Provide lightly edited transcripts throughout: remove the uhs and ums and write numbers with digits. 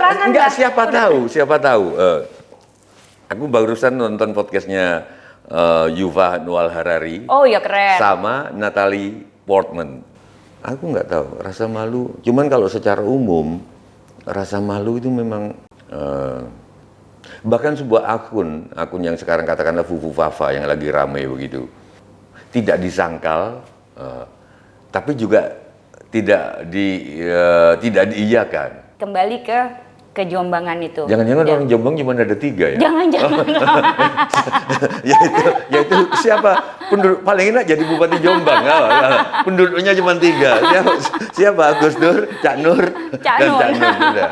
silakan. Enggak, siapa tahu. Aku barusan nonton podcastnya Yuval Noah Harari. Oh ya, keren. Sama Natalie Portman. Aku nggak tahu rasa malu. Cuman kalau secara umum rasa malu itu memang bahkan sebuah akun yang sekarang katakanlah Fufu Fafa yang lagi ramai begitu, tidak disangkal, tapi juga tidak diiyakan. Kembali ke kejombangan itu. Jangan-jangan orang Jombang cuma ada 3 ya? Jangan-jangan. yaitu siapa? Penduduk paling enak jadi Bupati Jombang. Penduduknya cuma 3. Siapa? Gus Dur, Cak Nur, dan Cak Nur. Udah.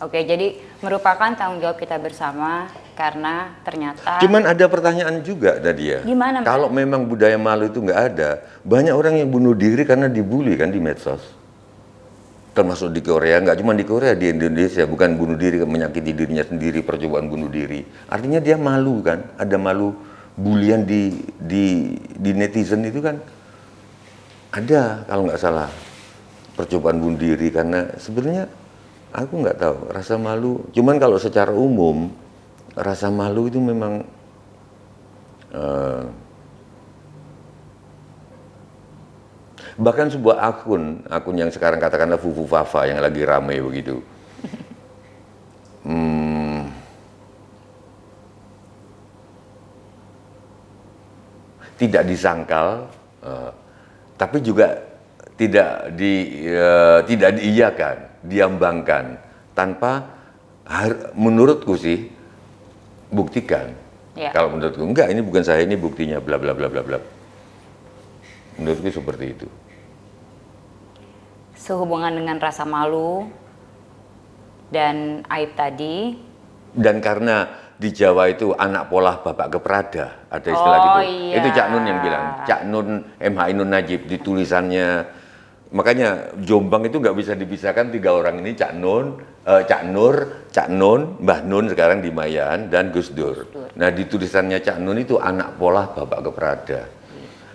Oke, jadi merupakan tanggung jawab kita bersama karena ternyata... Cuman ada pertanyaan juga Nadia. Gimana, Mbak? Kalau memang budaya malu itu nggak ada, banyak orang yang bunuh diri karena dibully kan di medsos. Termasuk di Korea, nggak cuma di Korea, di Indonesia. Bukan bunuh diri, menyakiti dirinya sendiri, percobaan bunuh diri. Artinya dia malu kan, ada malu bulian di netizen itu kan. Ada kalau nggak salah, percobaan bunuh diri karena sebenarnya aku nggak tahu rasa malu. Cuman kalau secara umum rasa malu itu memang bahkan sebuah akun yang sekarang katakanlah Fufu Fafa yang lagi ramai begitu, tidak disangkal, tapi juga tidak diiyakan, diambangkan tanpa menurutku sih buktikan. Ya. Kalau menurutku enggak, ini bukan saya, ini buktinya bla bla bla bla bla. Menurutku seperti itu. Sehubungan dengan rasa malu dan aib tadi. Dan karena di Jawa itu anak polah bapak keprada, ada istilah gitu. Iya. Itu Cak Nun yang bilang, Cak Nun MH Ainun Najib di tulisannya. Makanya Jombang itu nggak bisa dipisahkan 3 orang ini, Cak Nun, Cak Nur, Cak Nun, Mbah Nun sekarang di Mayan, dan Gus Dur. Nah di tulisannya Cak Nun itu anak polah bapak keprada.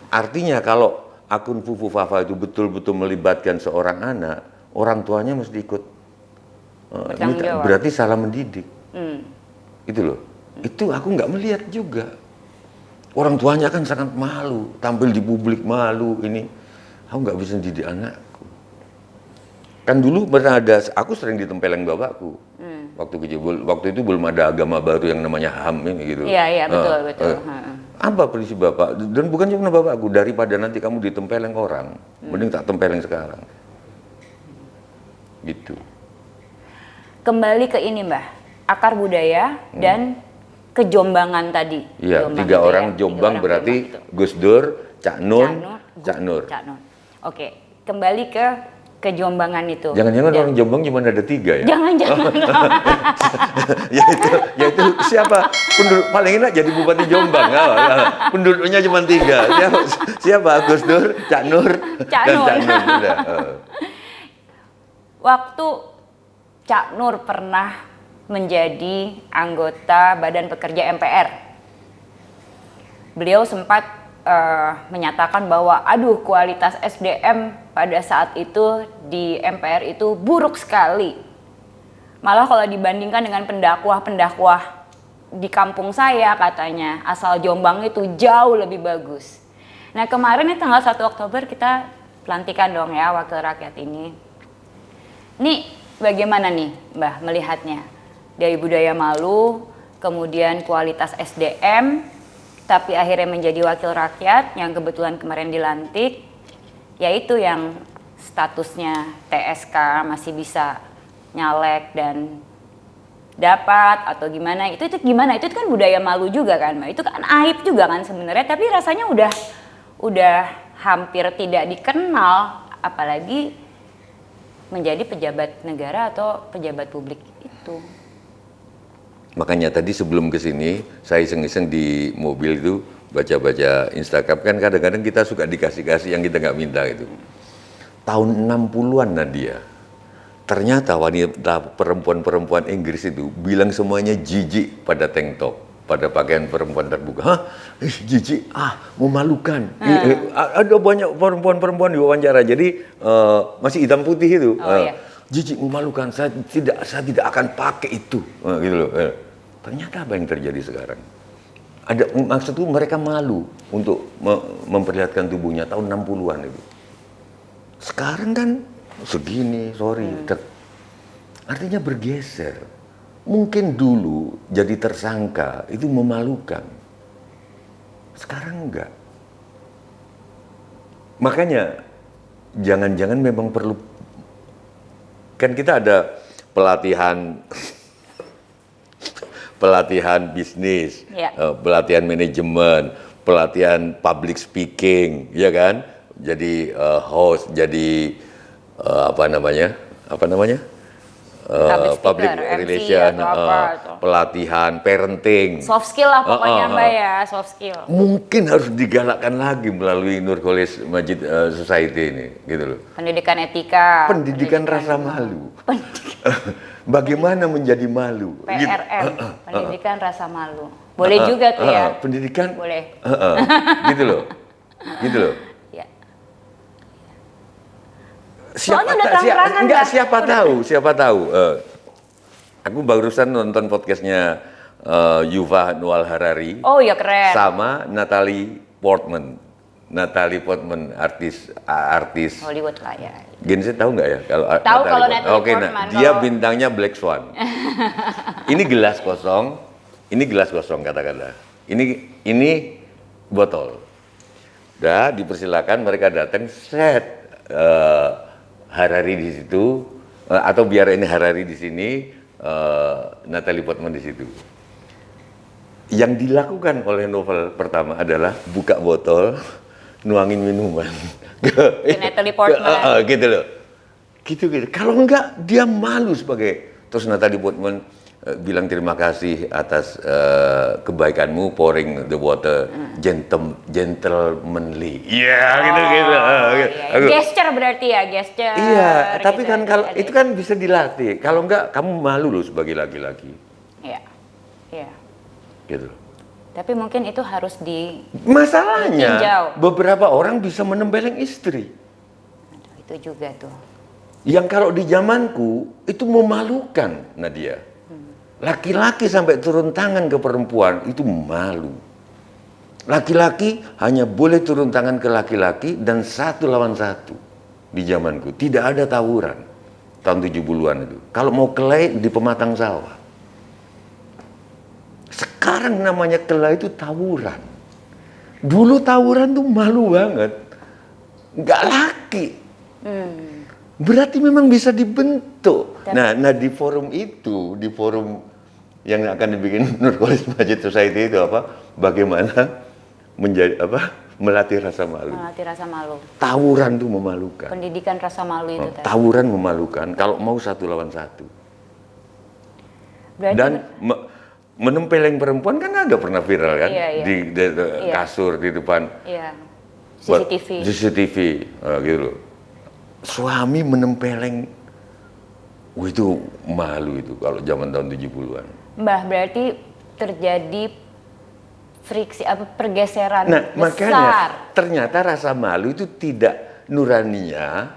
Artinya kalau akun Fufu Fafa itu betul-betul melibatkan seorang anak, orang tuanya mesti ikut. Ini berarti salah mendidik. Itu loh. Itu aku nggak melihat juga. Orang tuanya kan sangat malu, tampil di publik malu ini. Aku nggak bisa didik anakku. Kan dulu pernah ada, aku sering ditempeleng bapakku. Waktu kecil, waktu itu belum ada agama baru yang namanya HAM ini gitu. Iya, betul. Apa prinsip bapak? Dan bukan cuma bapakku, daripada nanti kamu ditempeleng orang, mending tak tempeleng sekarang. Gitu. Kembali ke ini, Mbah, akar budaya dan kejombangan tadi. Iya, 3 orang Jombang berarti Gus Dur, Cak Nun, Cak Nur. Oke, kembali ke kejombangan itu. Jangan-jangan orang Jombang cuma ada 3 ya? Jangan-jangan. yaitu siapa? Penduduk paling enak jadi Bupati Jombang. Penduduknya cuma 3. Siapa? Gus Dur, Cak Nur, dan Cak Nur. Udah. Waktu Cak Nur pernah menjadi anggota Badan Pekerja MPR, beliau sempat menyatakan bahwa aduh kualitas SDM pada saat itu di MPR itu buruk sekali. Malah kalau dibandingkan dengan pendakwah-pendakwah di kampung saya katanya asal Jombang itu jauh lebih bagus. Nah kemarin nih tanggal 1 Oktober kita pelantikan dong ya wakil rakyat ini. Nih bagaimana nih Mbah melihatnya? Dari budaya malu, kemudian kualitas SDM, tapi akhirnya menjadi wakil rakyat yang kebetulan kemarin dilantik, yaitu yang statusnya TSK masih bisa nyalek dan dapat atau gimana, itu gimana? Itu kan budaya malu juga kan, Mbak? Itu kan aib juga kan sebenarnya, tapi rasanya udah hampir tidak dikenal, apalagi menjadi pejabat negara atau pejabat publik itu. Makanya tadi sebelum ke sini, saya iseng-iseng di mobil itu baca-baca Instagram, kan kadang-kadang kita suka dikasih-kasih yang kita nggak minta itu. Tahun 60-an Nadia, ternyata wanita perempuan-perempuan Inggris itu bilang semuanya jijik pada tank top. pada pakaian perempuan terbuka. Hah? Jijik, memalukan. Ada banyak perempuan-perempuan diwawancara, jadi masih hitam putih itu. Iya. Jijik, memalukan, saya tidak akan pakai itu. Gitu loh. Ternyata apa yang terjadi sekarang? Maksudku mereka malu untuk memperlihatkan tubuhnya tahun 60-an itu. Sekarang kan segini, artinya bergeser. Mungkin dulu jadi tersangka itu memalukan. Sekarang enggak. Makanya jangan-jangan memang perlu, kan kita ada pelatihan bisnis, pelatihan manajemen, pelatihan public speaking, ya kan? Jadi host, jadi public relation, pelatihan, parenting. Soft skill lah pokoknya Mbak ya, soft skill. Mungkin harus digalakkan lagi melalui Nur Kholis Majid Society ini, gitu loh. Pendidikan etika. Pendidikan rasa malu. Bagaimana menjadi malu? PRM, pendidikan rasa malu. Boleh juga tuh ya. Pendidikan. Boleh. Gitu loh. Gitu loh. Ya. Soalnya udah terang-terangan. Enggak, siapa tahu. Aku barusan nonton podcastnya Yuval Noah Harari. Oh ya, keren. Sama Natalie Portman, artis Hollywood lah ya. Gen Z tahu nggak ya kalau tahu kalau Natalie Oke, Portman. nah, dia bintangnya Black Swan. Ini gelas kosong katakanlah. Ini botol. Udah dipersilakan mereka datang set Harari di situ atau biar ini Harari di sini, Natalie Portman di situ. Yang dilakukan oleh novel pertama adalah buka botol, nuangin minuman ke Natalie Portman. Gitu loh. Gitu. Kalau enggak dia malu sebagai, terus Natalie Portman bilang terima kasih atas kebaikanmu pouring the water gentlemanly. Iya, gitu. Gesture berarti ya, gesture. Iya, tapi gitu, kan kalau itu kan bisa dilatih. Kalau enggak kamu malu loh sebagai laki-laki. Iya. Iya. Gitu. Tapi mungkin itu harus Masalahnya ditinjau. beberapa orang bisa menempeleng istri. Itu juga tuh. Yang kalau di zamanku itu memalukan, Nadia. Laki-laki sampai turun tangan ke perempuan itu malu. Laki-laki hanya boleh turun tangan ke laki-laki dan 1 lawan 1 di zamanku. Tidak ada tawuran tahun 70-an itu. Kalau mau kelahi di pematang sawah. Sekarang namanya kelahi itu tawuran. Dulu tawuran tuh malu banget. Nggak laki. Berarti memang bisa dibentuk. Nah di forum itu, di forum yang akan dibikin Nur Kholis Majid Society itu apa? Bagaimana melatih rasa malu. Melatih rasa malu. Tawuran tuh memalukan. Pendidikan rasa malu itu tadi. Tawuran memalukan. Kalau mau 1 lawan 1. Berarti Dan menempeleng perempuan kan ada pernah viral kan? Iya. Di kasur di depan. Iya. CCTV. Gitu loh. Suami menempeleng, itu malu itu kalau zaman tahun 70-an. Mbah, berarti terjadi friksi pergeseran Nah, besar. makanya ternyata rasa malu itu tidak nuraninya,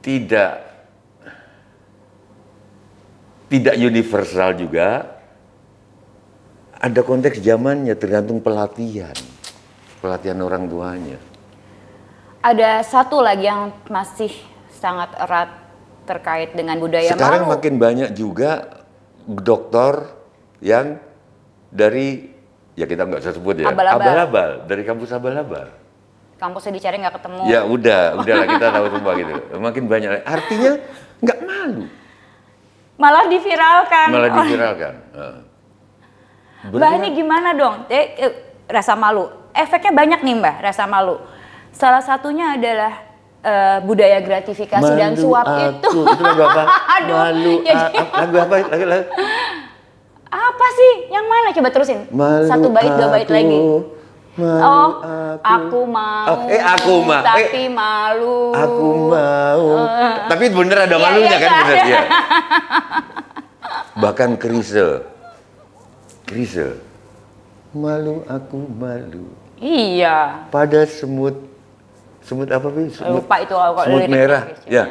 tidak universal juga. Ada konteks zamannya, tergantung pelatihan orang tuanya. Ada satu lagi yang masih sangat erat terkait dengan budaya Sekarang malu. makin banyak juga dokter yang dari, ya kita nggak usah sebut ya, abal-abal, dari kampus abal-abal. Kampusnya dicari nggak ketemu. Ya udahlah kita tahu semua gitu. Makin banyak, artinya nggak malu. Malah diviralkan. Mbak ini gimana dong? Rasa malu. Efeknya banyak nih Mbak, rasa malu. Salah satunya adalah budaya gratifikasi malu dan suap itu. Itu lagu apa? Aduh, malu. Lagu apa? Lagu. Apa sih? Yang mana? Coba terusin. Malu 1 bait 2 bait lagi. Malu aku mau. Aku mau. Tapi malu. Aku mau. Tapi bener ada malunya kan? Bener ya. Bahkan Chrisye Chrisye. Malu aku malu. Iya. Pada semut apa sih? Lupa itu kalau semut liriknya, merah. Chrisye. Ya.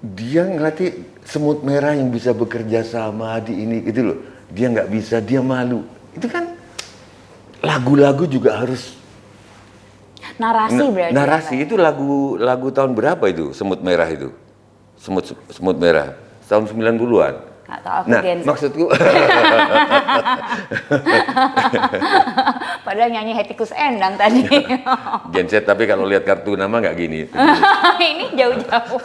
Dia ngelatih semut merah yang bisa bekerja sama di ini gitu loh. Dia nggak bisa, dia malu. Itu kan lagu-lagu juga harus Narasi berarti. narasi. Itu lagu tahun berapa itu semut merah itu? Semut merah tahun 90-an. Nggak tahu aku Nah, Gen Z. maksudku Padahal nyanyi Hettikus Endang tadi. Gen Z, tapi kalau lihat kartu nama nggak gini. Ini jauh-jauh.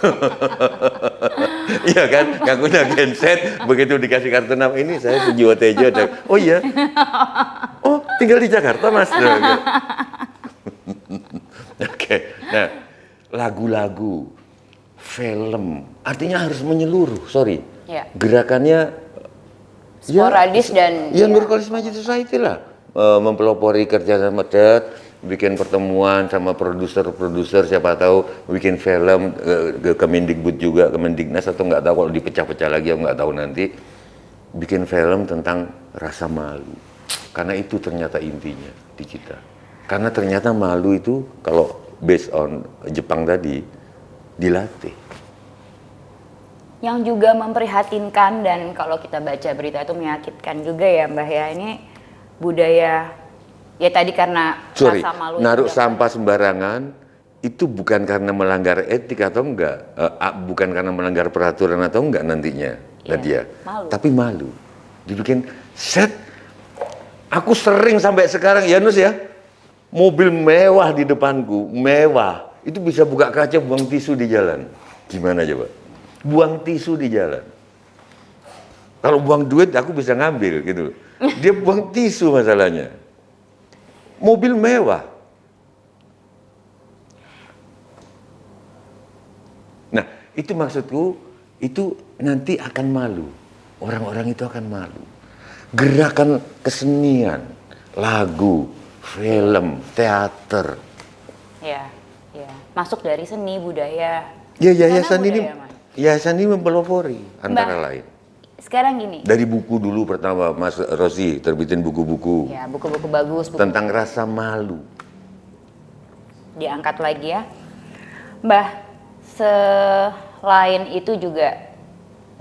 Iya kan, ngakunya Gen Z, begitu dikasih kartu nama ini saya Sujiwo Tejo. Oh iya, oh tinggal di Jakarta mas. Oke, nah lagu-lagu, film, artinya harus menyeluruh. Sorry, Ya. gerakannya Sporadis dan ya Nurcholish Majid Society lah, mempelopori kerja sama bikin pertemuan sama produser siapa tahu bikin film ke Kemendikbud juga, Kemendiknas atau nggak tahu kalau dipecah-pecah lagi aku nggak tahu nanti, bikin film tentang rasa malu, karena itu ternyata intinya di kita, karena ternyata malu itu kalau based on Jepang tadi dilatih. yang juga memprihatinkan, dan kalau kita baca berita itu menyakitkan juga ya Mbah ya, ini budaya ya tadi karena Sorry, rasa malu naruh itu sampah sembarangan itu bukan karena melanggar etik atau enggak, bukan karena melanggar peraturan atau enggak nantinya, Iya, Nadia, malu. tapi malu. Dibikin set, aku sering sampai sekarang ya Nus ya, mobil mewah di depanku, mewah, itu bisa buka kaca buang tisu di jalan. Gimana coba? Buang tisu di jalan. Kalau buang duit aku bisa ngambil gitu. Dia buang tisu masalahnya. Mobil mewah. Nah, itu maksudku, itu nanti akan malu. Orang-orang itu akan malu. Gerakan kesenian, lagu, film, teater. ya, ya, masuk dari seni budaya. Ya, Karena yayasan ini, budaya, Mas. yayasan ini mempelopori antara Mbak, lain. Sekarang gini, Dari buku dulu pertama Mas Rosi terbitin buku-buku ya buku-buku bagus, buku tentang rasa malu. diangkat lagi ya. Mbah, selain itu juga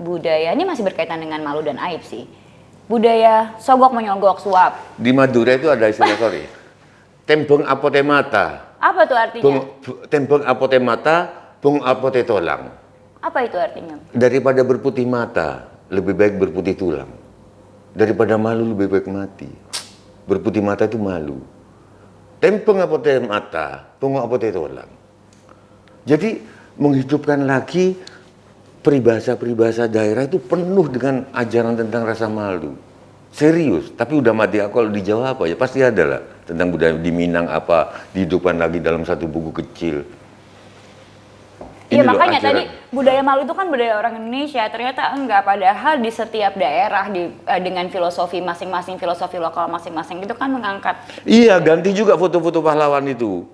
budaya, ini masih berkaitan dengan malu dan aib sih. Budaya sogok menyogok suap. Di Madura itu ada istilah sorry. Tembong apote mata. Apa tuh artinya? Tembong apote mata, bung apote tolang. Apa itu artinya? Daripada berputih mata, lebih baik berputih tulang. Daripada malu lebih baik mati. Berputih mata itu malu. Tembong apote mata, bung apote tolang. Jadi menghidupkan lagi peribahasa-peribahasa daerah itu penuh dengan ajaran tentang rasa malu. Serius, tapi udah mati aku kalau dijawab apa ya pasti ada lah tentang budaya di Minang apa dihidupkan lagi dalam satu buku kecil. Iya Ini loh makanya ajaran. tadi budaya malu itu kan budaya orang Indonesia, ternyata enggak, padahal di setiap daerah dengan filosofi masing-masing, filosofi lokal masing-masing itu kan mengangkat. Iya, ganti juga foto-foto pahlawan itu.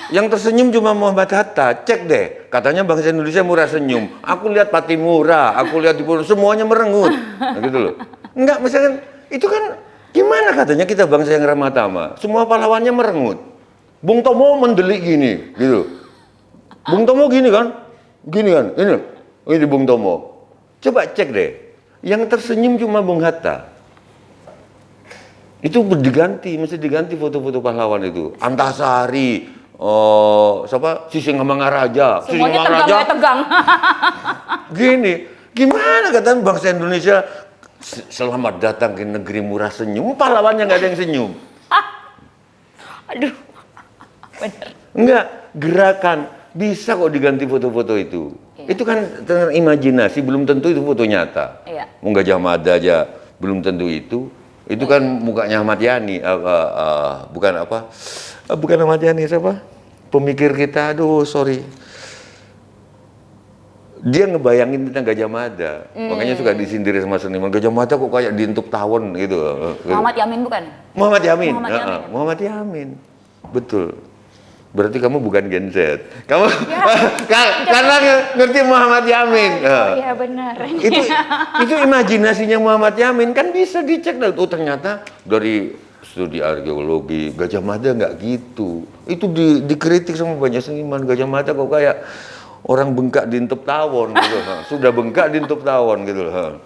Yang tersenyum cuma Muhammad Hatta. Cek deh, katanya bangsa Indonesia murah senyum. Aku lihat Patimura, aku lihat di Purworejo, semuanya merengut. Nah, gitu loh. Enggak, misalkan itu kan gimana katanya kita bangsa yang ramah tamah. Semua pahlawannya merengut. Bung Tomo mendelik gini, gitu. Bung Tomo gini kan? Ini Bung Tomo. Coba cek deh. Yang tersenyum cuma Bung Hatta. Itu diganti, mesti diganti foto-foto pahlawan itu. Antasari, siapa? Sisingamangaraja. Semuanya tegang. Gini, gimana katanya bangsa Indonesia selamat datang ke negeri murah senyum, pahlawannya nggak ada yang senyum. Aduh, bener. Enggak, gerakan bisa kok diganti foto-foto itu. Iya. Itu kan tentang imajinasi, belum tentu itu foto nyata. Iya. Mau Gajah Mada aja belum tentu itu. Itu kan mukanya Ahmad Yani, bukan Ahmad Yani, siapa? Pemikir kita, aduh sorry. Dia ngebayangin tentang Gajah Mada, makanya suka disindir sama seniman. Gajah Mada kok kayak dientuk tawon gitu. Muhammad Yamin bukan? Muhammad Yamin, Muhammad Yamin. Muhammad Yamin, betul. Berarti kamu bukan Gen Z. Kamu karena ngerti Muhammad Yamin. Oh iya benar. Itu imajinasinya Muhammad Yamin kan bisa dicek. Oh ternyata dari studi arkeologi Gajah Mada nggak gitu. Itu dikritik sama banyak seniman. Gajah Mada kok kayak orang bengkak di intep tawon gitu. Sudah bengkak di intep tawon gitu loh.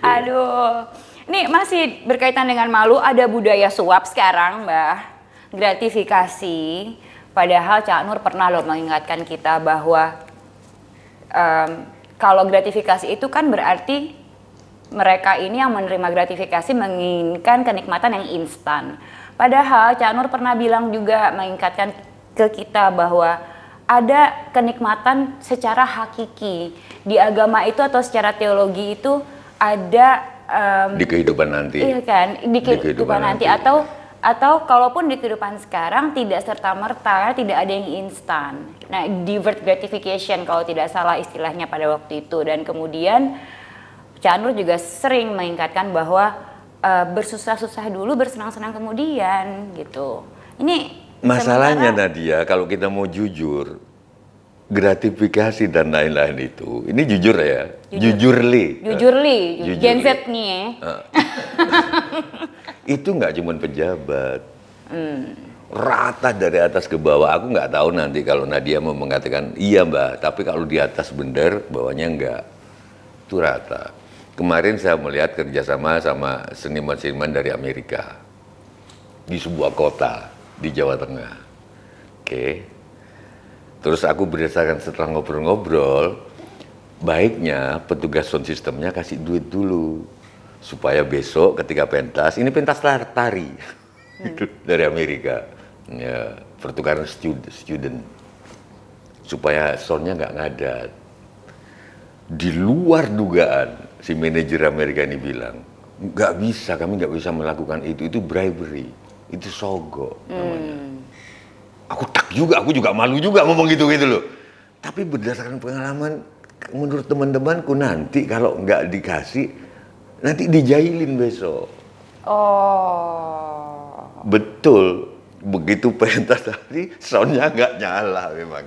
Aduh. Nih masih berkaitan dengan malu, ada budaya suap sekarang, Mbah. Gratifikasi. Padahal Cak Nur pernah loh mengingatkan kita bahwa kalau gratifikasi itu kan berarti mereka ini yang menerima gratifikasi menginginkan kenikmatan yang instan. Padahal Cak Nur pernah bilang juga mengingatkan ke kita bahwa ada kenikmatan secara hakiki. Di agama itu atau secara teologi itu ada Di kehidupan nanti. iya kan, di kehidupan nanti atau kalaupun di kehidupan sekarang tidak serta-merta, tidak ada yang instan. Nah, deferred gratification kalau tidak salah istilahnya pada waktu itu. Dan kemudian Cak Nur juga sering mengingatkan bahwa bersusah-susah dulu, bersenang-senang kemudian gitu. Ini Masalahnya Nadia, kalau kita mau jujur, gratifikasi dan lain-lain itu, ini jujur ya, jujurli. Gen Z nih ya. Itu nggak cuma pejabat, rata dari atas ke bawah. Aku nggak tahu nanti kalau Nadia mau mengatakan iya mbak, tapi kalau di atas bener, bawahnya enggak. Itu rata. Kemarin saya melihat kerjasama sama seniman-seniman dari Amerika di sebuah kota di Jawa Tengah. Oke. Terus aku berdasarkan setelah ngobrol-ngobrol, baiknya petugas sound systemnya kasih duit dulu supaya besok ketika pentas, ini pentas tari dari Amerika, ya, pertukaran student, supaya soundnya nggak ngadat. Di luar dugaan, si manajer Amerika ini bilang, nggak bisa, kami nggak bisa melakukan itu bribery, itu sogok namanya. Aku juga malu juga ngomong gitu loh. Tapi berdasarkan pengalaman, menurut teman-temanku nanti kalau nggak dikasih, nanti dijailin besok. Oh. Betul, begitu pentas tadi, soundnya nggak nyala memang.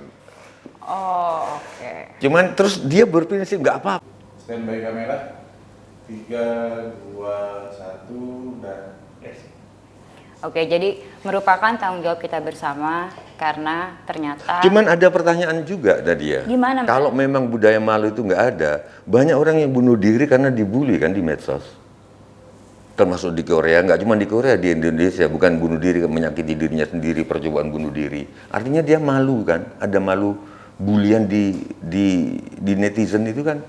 Oh, oke. Cuman terus dia berprinsip nggak apa-apa. Standby kamera 3, 2, 1 dan yes. Oke, jadi merupakan tanggung jawab kita bersama karena ternyata. Cuman ada pertanyaan juga tadi ya. Gimana, Mbak? Kalau memang budaya malu itu nggak ada, banyak orang yang bunuh diri karena dibully kan di medsos. Termasuk di Korea, nggak cuma di Korea, di Indonesia, bukan bunuh diri, menyakiti dirinya sendiri, percobaan bunuh diri. Artinya dia malu kan, ada malu bulian di netizen itu kan.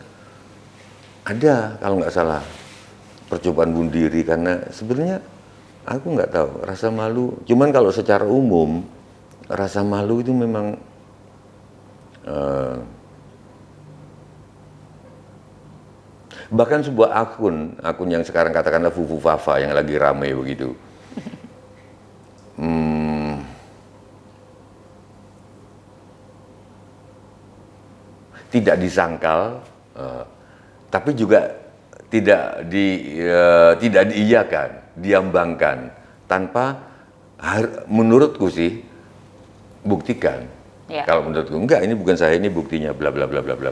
Ada kalau nggak salah percobaan bunuh diri karena sebenarnya aku nggak tahu rasa malu. Cuman kalau secara umum rasa malu itu memang bahkan sebuah akun yang sekarang katakanlah Fufu Fafa yang lagi ramai begitu. Tidak disangkal, tapi juga tidak diiyakan, diambangkan tanpa menurutku sih buktikan. Ya. Kalau menurutku enggak, ini bukan saya, ini buktinya bla bla bla bla bla.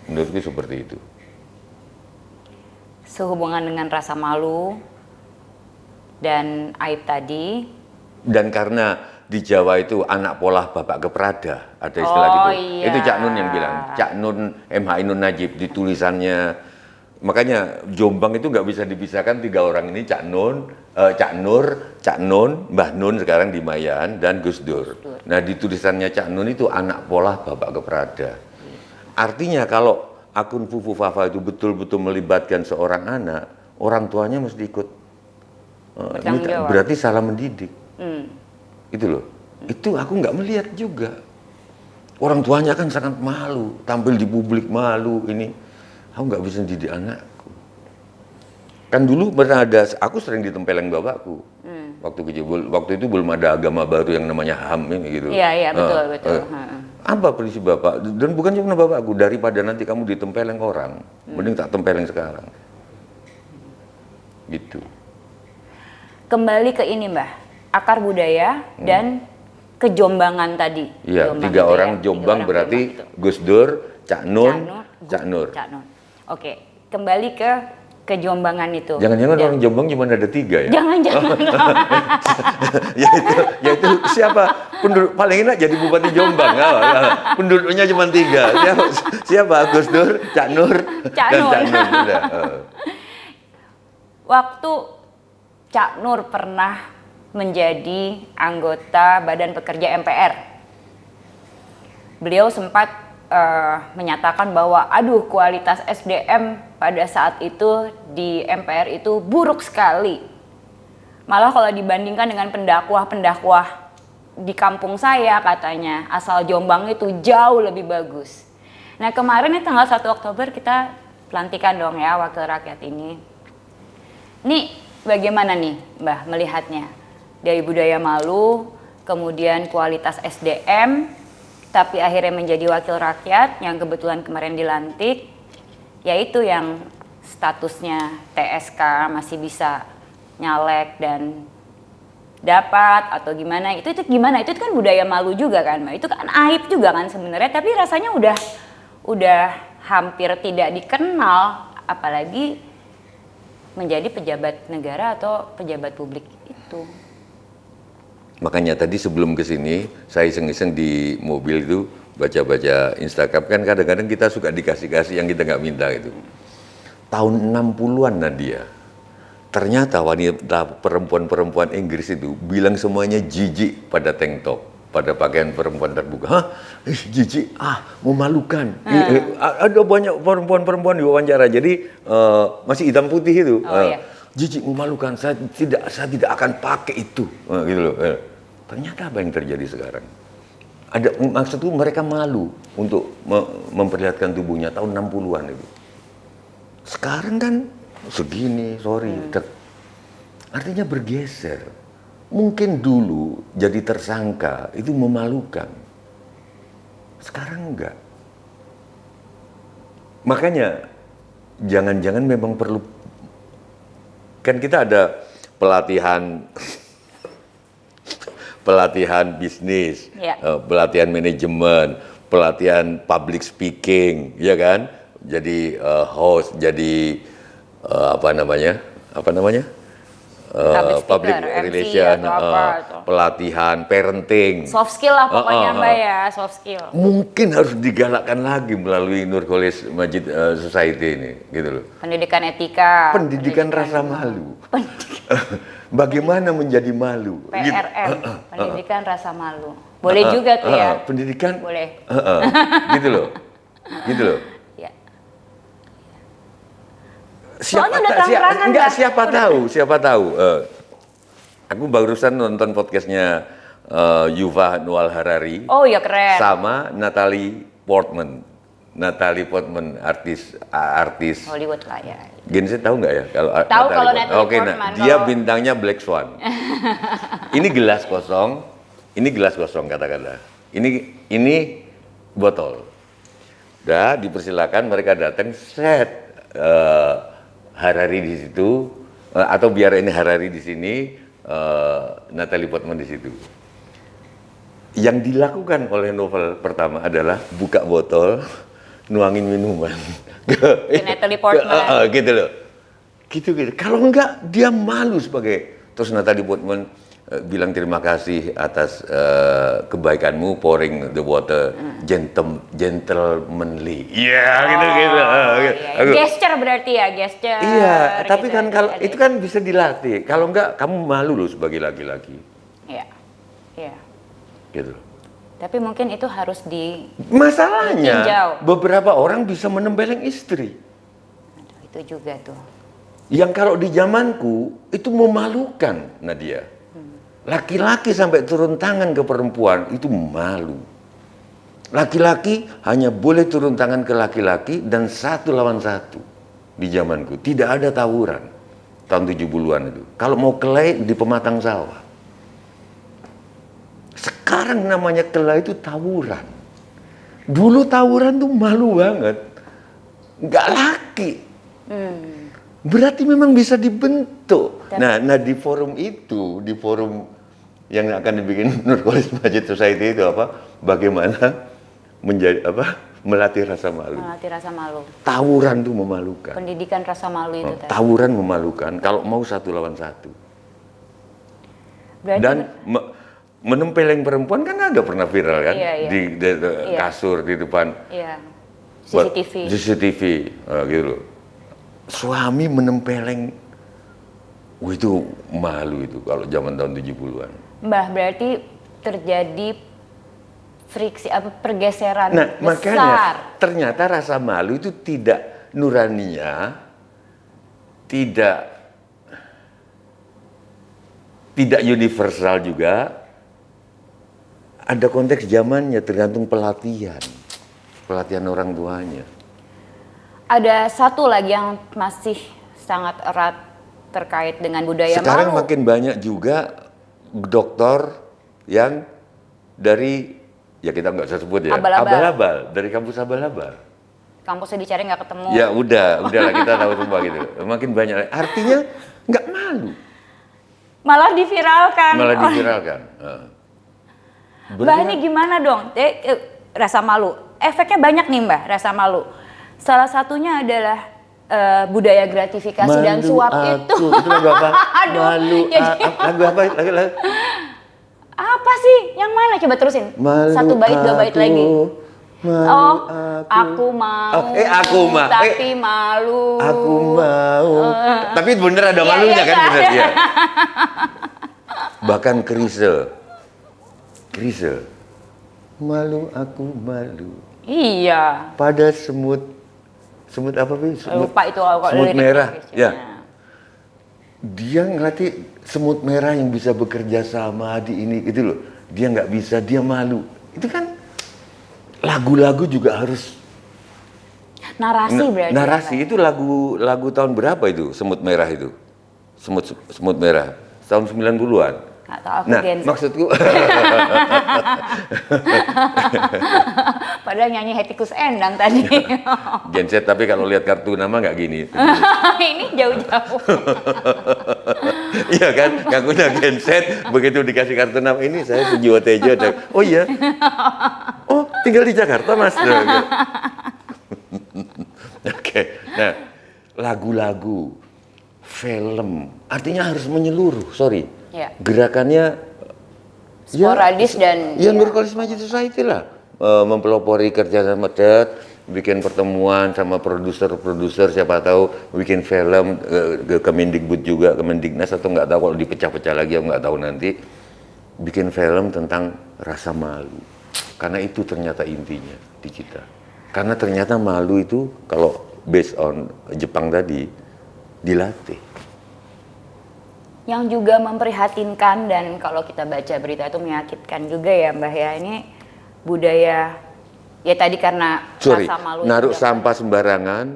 Menurutku seperti itu. Sehubungan dengan rasa malu dan aib tadi. Dan karena di Jawa itu anak polah bapak keprada, ada istilah gitu. Iya. Itu Cak Nun yang bilang, Cak Nun MH Ainun Najib di tulisannya. Makanya Jombang itu nggak bisa dipisahkan tiga orang ini, Cak Nun, Cak Nur, Cak Nun, Mbah Nun sekarang di Mayan dan Gus Dur. Nah di tulisannya Cak Nun itu anak polah bapak keprada. Artinya kalau akun Fufu Fafa itu betul-betul melibatkan seorang anak, orang tuanya mesti ikut. Ini berarti salah mendidik. Itu loh. Itu aku nggak melihat juga. Orang tuanya kan sangat malu, tampil di publik malu ini. Aku nggak bisa didik anakku. Kan dulu pernah ada, aku sering ditempeleng bapakku. Waktu kecil, waktu itu belum ada agama baru yang namanya HAM ini gitu. Iya, betul. Apa prinsip bapak? Dan bukan cuma bapakku, daripada nanti kamu ditempeleng orang, mending tak tempeleng sekarang. Gitu. Kembali ke ini Mbah, akar budaya dan kejombangan tadi. Iya, Jombang 3 itu orang ya, Jombang 3 orang berarti Jombang itu. Gus Dur, Cak Nun, Cak Nur. Cak Nur. Oke, kembali ke kejombangan itu. Jangan-jangan Dan- orang Jombang cuma ada 3 ya? Jangan-jangan. Yaitu siapa? Penduduk paling enak jadi Bupati Jombang. Penduduknya cuma 3. Siapa? Gus Dur, Cak Nur, Cak dan Nur. Cak Nun. Udah. Waktu Cak Nur pernah menjadi anggota Badan Pekerja MPR, beliau sempat menyatakan bahwa aduh kualitas SDM pada saat itu di MPR itu buruk sekali. Malah kalau dibandingkan dengan pendakwah-pendakwah di kampung saya katanya asal Jombang itu jauh lebih bagus. Nah kemarin nih tanggal 1 Oktober kita pelantikan dong ya wakil rakyat ini. Nih bagaimana nih Mbah melihatnya? Dari budaya malu, kemudian kualitas SDM, tapi akhirnya menjadi wakil rakyat yang kebetulan kemarin dilantik, yaitu yang statusnya TSK masih bisa nyalek dan dapat atau gimana, itu gimana? Itu kan budaya malu juga kan, Mbak. Itu kan aib juga kan sebenarnya, tapi rasanya udah hampir tidak dikenal, apalagi menjadi pejabat negara atau pejabat publik itu. Makanya tadi sebelum ke sini, saya iseng-iseng di mobil itu baca-baca Instagram, kan kadang-kadang kita suka dikasih-kasih yang kita nggak minta gitu. Tahun 60-an Nadia, ternyata wanita perempuan-perempuan Inggris itu bilang semuanya jijik pada tank top, pada pakaian perempuan terbuka. Hah? Jijik? Memalukan. Ada banyak perempuan-perempuan diwawancara, jadi masih hitam putih itu. Iya. Jijik, memalukan, saya tidak akan pakai itu. Gitu loh. Ternyata apa yang terjadi sekarang? Maksudku mereka malu untuk memperlihatkan tubuhnya tahun 60-an itu. Sekarang kan segini, artinya bergeser. Mungkin dulu jadi tersangka itu memalukan. Sekarang enggak. Makanya jangan-jangan memang perlu, kan kita ada pelatihan bisnis, Ya. pelatihan manajemen, pelatihan public speaking, ya kan? Jadi host, jadi apa namanya? Public speaker, MC relation, atau apa itu. pelatihan parenting. Soft skill lah pokoknya Mbak ya, soft skill. Mungkin harus digalakkan lagi melalui Nur Kholis Majid Society ini, gitu loh. Pendidikan etika. Pendidikan rasa malu. Bagaimana menjadi malu? PRM, pendidikan rasa malu. Boleh juga tuh ya. Pendidikan. Boleh. Gitu loh. Gitu loh. Ya. Soalnya udah terang-terangan, enggak, Mbak. siapa tahu. Aku barusan nonton podcastnya Yuval Noah Harari Oh ya keren. sama Natalie Portman. artis Hollywood lah ya. Gen Z tahu nggak ya kalau Tahu kalau Natalie Oke, Portman, nah, dia kalau- bintangnya Black Swan. Ini gelas kosong kata-kata. Ini botol. Udah dipersilakan mereka datang set Harari di situ atau biar ini Harari di sini, Natalie Portman di situ. Yang dilakukan oleh novel pertama adalah buka botol, nuangin minuman. Ke Natalie Portman. Gitu loh. Gitu. Kalau enggak dia malu sebagai. Terus Natalie Portman bilang terima kasih atas kebaikanmu pouring the water gentlemanly. Iya, gitu. Iya. Gesture berarti ya, gesture. Iya, tapi gitu, kan kalau ada. itu kan bisa dilatih. Kalau enggak kamu malu loh sebagai laki-laki. Iya. Iya. Gitu. Tapi mungkin itu harus di Masalahnya ditinjau. beberapa orang bisa menempeleng istri. Itu juga tuh. Yang kalau di zamanku itu memalukan, Nadia. Laki-laki sampai turun tangan ke perempuan itu malu. Laki-laki hanya boleh turun tangan ke laki-laki dan 1 lawan 1 di zamanku. Tidak ada tawuran tahun 70-an itu. Kalau mau kelahi di pematang sawah. Sekarang namanya kelahi itu tawuran. Dulu tawuran tuh malu banget. Nggak laki. Berarti memang bisa dibentuk. Nah di forum itu, di forum yang akan dibikin Nur College Masjid Society itu apa? Bagaimana melatih rasa malu. Melatih rasa malu. Tawuran tuh memalukan. Pendidikan rasa malu itu tadi. Tawuran memalukan kalau mau 1 lawan 1. Berarti Dan menempeleng perempuan kan ada pernah viral kan? Iya. Di kasur di depan iya. CCTV. CCTV gitu loh. Suami menempeleng, itu malu itu kalau zaman tahun 70-an. Mbah, berarti terjadi friksi pergeseran Nah, besar. makanya ternyata rasa malu itu tidak nuraninya, tidak universal juga. Ada konteks zamannya, tergantung pelatihan orang tuanya. Ada satu lagi yang masih sangat erat terkait dengan budaya Sekarang malu. makin banyak juga dokter yang dari, ya kita nggak usah sebut ya, Abal-abal. abal-abal, dari kampus abal-abal. Kampusnya dicari nggak ketemu. Ya udahlah kita tahu semua gitu. Makin banyak, artinya nggak malu, Malah diviralkan. malah diviralkan. Mbah, ini gimana dong? Rasa malu. Efeknya banyak nih Mbah, rasa malu. Salah satunya adalah budaya gratifikasi dan suap itu. Itu lagu apa? Aduh, Malu. jadi- Lagu apa? Lagu. Apa sih? Yang mana? Coba terusin. Malu 1 bait 2 bait aku, lagi. malu Aku mau. aku mau. Tapi malu. Aku mau. Tapi bener ada Iya, malunya iya, kan, kan? bener ya. Bahkan Krisel. Malu aku malu. Iya. Pada semut apa sih? Lupa itu kalau semut lirik merah. Inggrisnya. Ya. Dia ngelatih semut merah yang bisa bekerja sama di ini gitu loh. Dia nggak bisa, dia malu. Itu kan lagu-lagu juga harus Narasi berarti. narasi. Itu lagu tahun berapa itu semut merah itu? Semut merah tahun 90-an. Nggak tahu, aku Nah, Gen Z. maksudku Padahal nyanyi Hetikus Endang tadi. Gen Z, tapi kalau lihat kartu nama nggak gini. Ini jauh-jauh. Iya kan, ngakunya Gen Z, begitu dikasih kartu nama ini saya Sujiwo Tejo. Oh iya, oh tinggal di Jakarta mas. Oke, nah lagu-lagu, film, artinya harus menyeluruh. Sorry, Ya. gerakannya Sporadis dan ya Nur College Masjid Society lah, mempelopori kerja sama bikin pertemuan sama produser siapa tahu bikin film ke Kemendikbud juga, Kemendiknas atau nggak tahu kalau dipecah-pecah lagi aku nggak tahu nanti, bikin film tentang rasa malu karena itu ternyata intinya di kita, karena ternyata malu itu kalau based on Jepang tadi dilatih. yang juga memprihatinkan dan kalau kita baca berita itu menyakitkan juga ya Mbah ya, ini budaya ya tadi karena rasa malu itu naruh juga- sampah sembarangan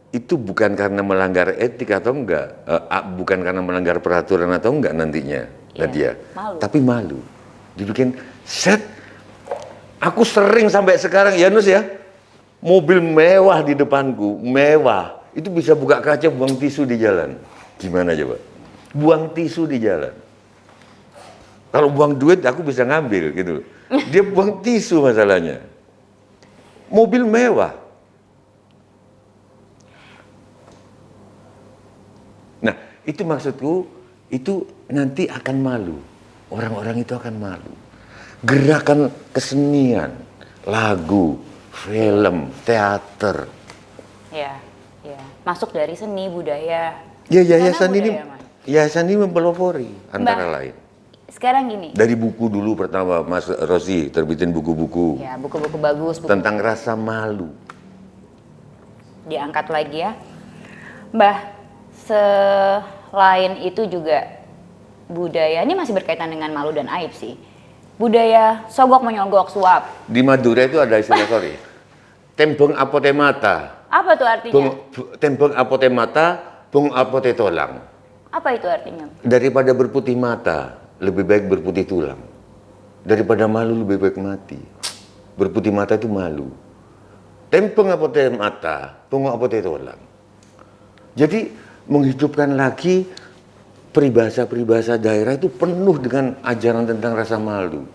itu bukan karena melanggar etik atau enggak, bukan karena melanggar peraturan atau enggak nantinya, Iya, Nadia, malu. tapi malu. Dibikin set, aku sering sampai sekarang ya Nus ya, mobil mewah di depanku, mewah, itu bisa buka kaca buang tisu di jalan. Gimana coba? Buang tisu di jalan. Kalau buang duit aku bisa ngambil gitu. Dia buang tisu masalahnya. Mobil mewah. Nah, itu maksudku, itu nanti akan malu. Orang-orang itu akan malu. Gerakan kesenian, lagu, film, teater. ya, ya. Masuk dari seni budaya. Ya, Karena yayasan ini, budaya, Mas. yayasan ini mempelopori antara Mbak. lain. Sekarang gini, Dari buku dulu pertama Mas Rosi terbitin buku-buku ya buku-buku bagus, buku tentang rasa malu. diangkat lagi ya. Mbah, selain itu juga budaya, ini masih berkaitan dengan malu dan aib sih. Budaya sogok menyogok suap. Di Madura itu ada istilah sorry. Tembong apote mata. Apa tuh artinya? Tembong apote mata, bung apote tolang. Apa itu artinya? Daripada berputih mata, lebih baik berputih tulang. Daripada malu lebih baik mati. Berputih mata itu malu. Tembong apote mata, bung apote tolang. Jadi menghidupkan lagi peribahasa-peribahasa daerah itu penuh dengan ajaran tentang rasa malu.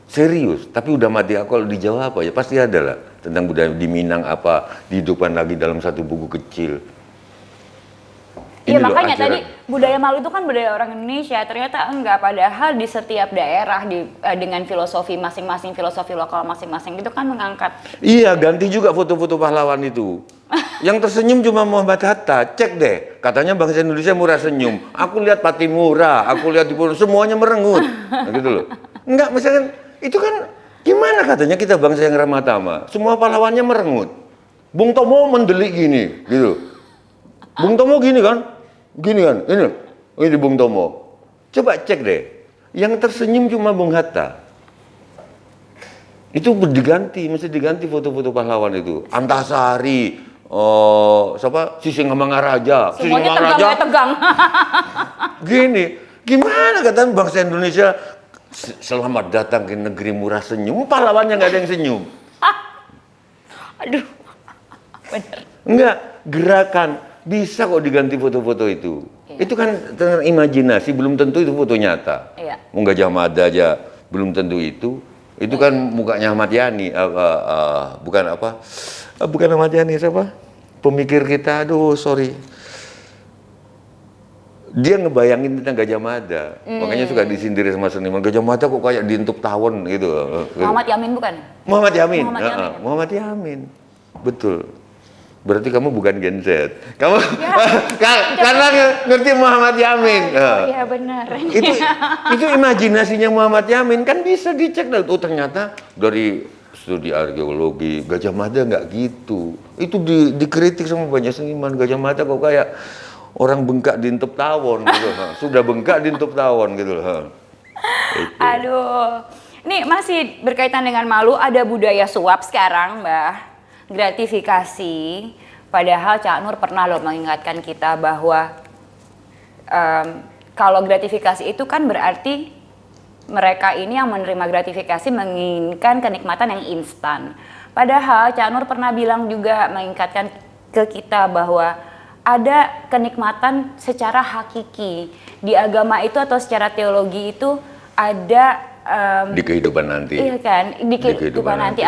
Serius, tapi udah mati aku kalau dijawab apa ya pasti ada lah tentang budaya di Minang apa dihidupkan lagi dalam satu buku kecil. Iya Ini loh makanya ajaran. tadi budaya malu itu kan budaya orang Indonesia, ternyata enggak, padahal di setiap daerah dengan filosofi masing-masing, filosofi lokal masing-masing itu kan mengangkat. Iya, ganti juga foto-foto pahlawan itu. Yang tersenyum cuma Muhammad Hatta. Cek deh, katanya bangsa Indonesia murah senyum. Aku lihat Patimura, aku lihat di Purworejo, semuanya merengut. Nah, gitu loh. Enggak, misalkan itu kan gimana katanya kita bangsa yang ramah tamah. Semua pahlawannya merengut. Bung Tomo mendelik gini, gitu. Bung Tomo gini kan, ini Bung Tomo. Coba cek deh, yang tersenyum cuma Bung Hatta. Itu mesti diganti foto-foto pahlawan itu. Antasari, siapa? Sisingamangaraja. Semuanya tegang. Gini, gimana katanya bangsa Indonesia selamat datang ke negeri murah senyum, pahlawannya nggak ada yang senyum. Aduh, bener. Enggak, gerakan bisa kok diganti foto-foto itu. Iya. Itu kan tentang imajinasi, belum tentu itu foto nyata. Iya. Mau Gajah Mada aja belum tentu itu. Itu kan mukanya Ahmad Yani, bukan Ahmad Yani, siapa? Pemikir kita, aduh sorry. Dia ngebayangin tentang Gajah Mada, makanya suka disindir sama seniman. Gajah Mada kok kayak diintuk tawon gitu. Muhammad Yamin bukan? Muhammad Yamin. Muhammad Yamin. Muhammad Yamin. Betul. Berarti kamu bukan Gen Z. Kamu karena ngerti Muhammad Yamin. Iya benar. Itu imajinasinya Muhammad Yamin kan bisa dicek. Oh ternyata dari studi arkeologi Gajah Mada nggak gitu. Itu dikritik sama banyak seniman. Gajah Mada kok kayak orang bengkak diintip tawon gitu. Sudah bengkak diintip tawon gitu loh. Aduh. Ini masih berkaitan dengan malu, ada budaya suap sekarang, Mbah. Gratifikasi. Padahal Cak Nur pernah loh mengingatkan kita bahwa kalau gratifikasi itu kan berarti mereka ini yang menerima gratifikasi menginginkan kenikmatan yang instan. Padahal Cak Nur pernah bilang juga mengingatkan ke kita bahwa ada kenikmatan secara hakiki. Di agama itu atau secara teologi itu ada Di kehidupan nanti. iya kan, di kehidupan nanti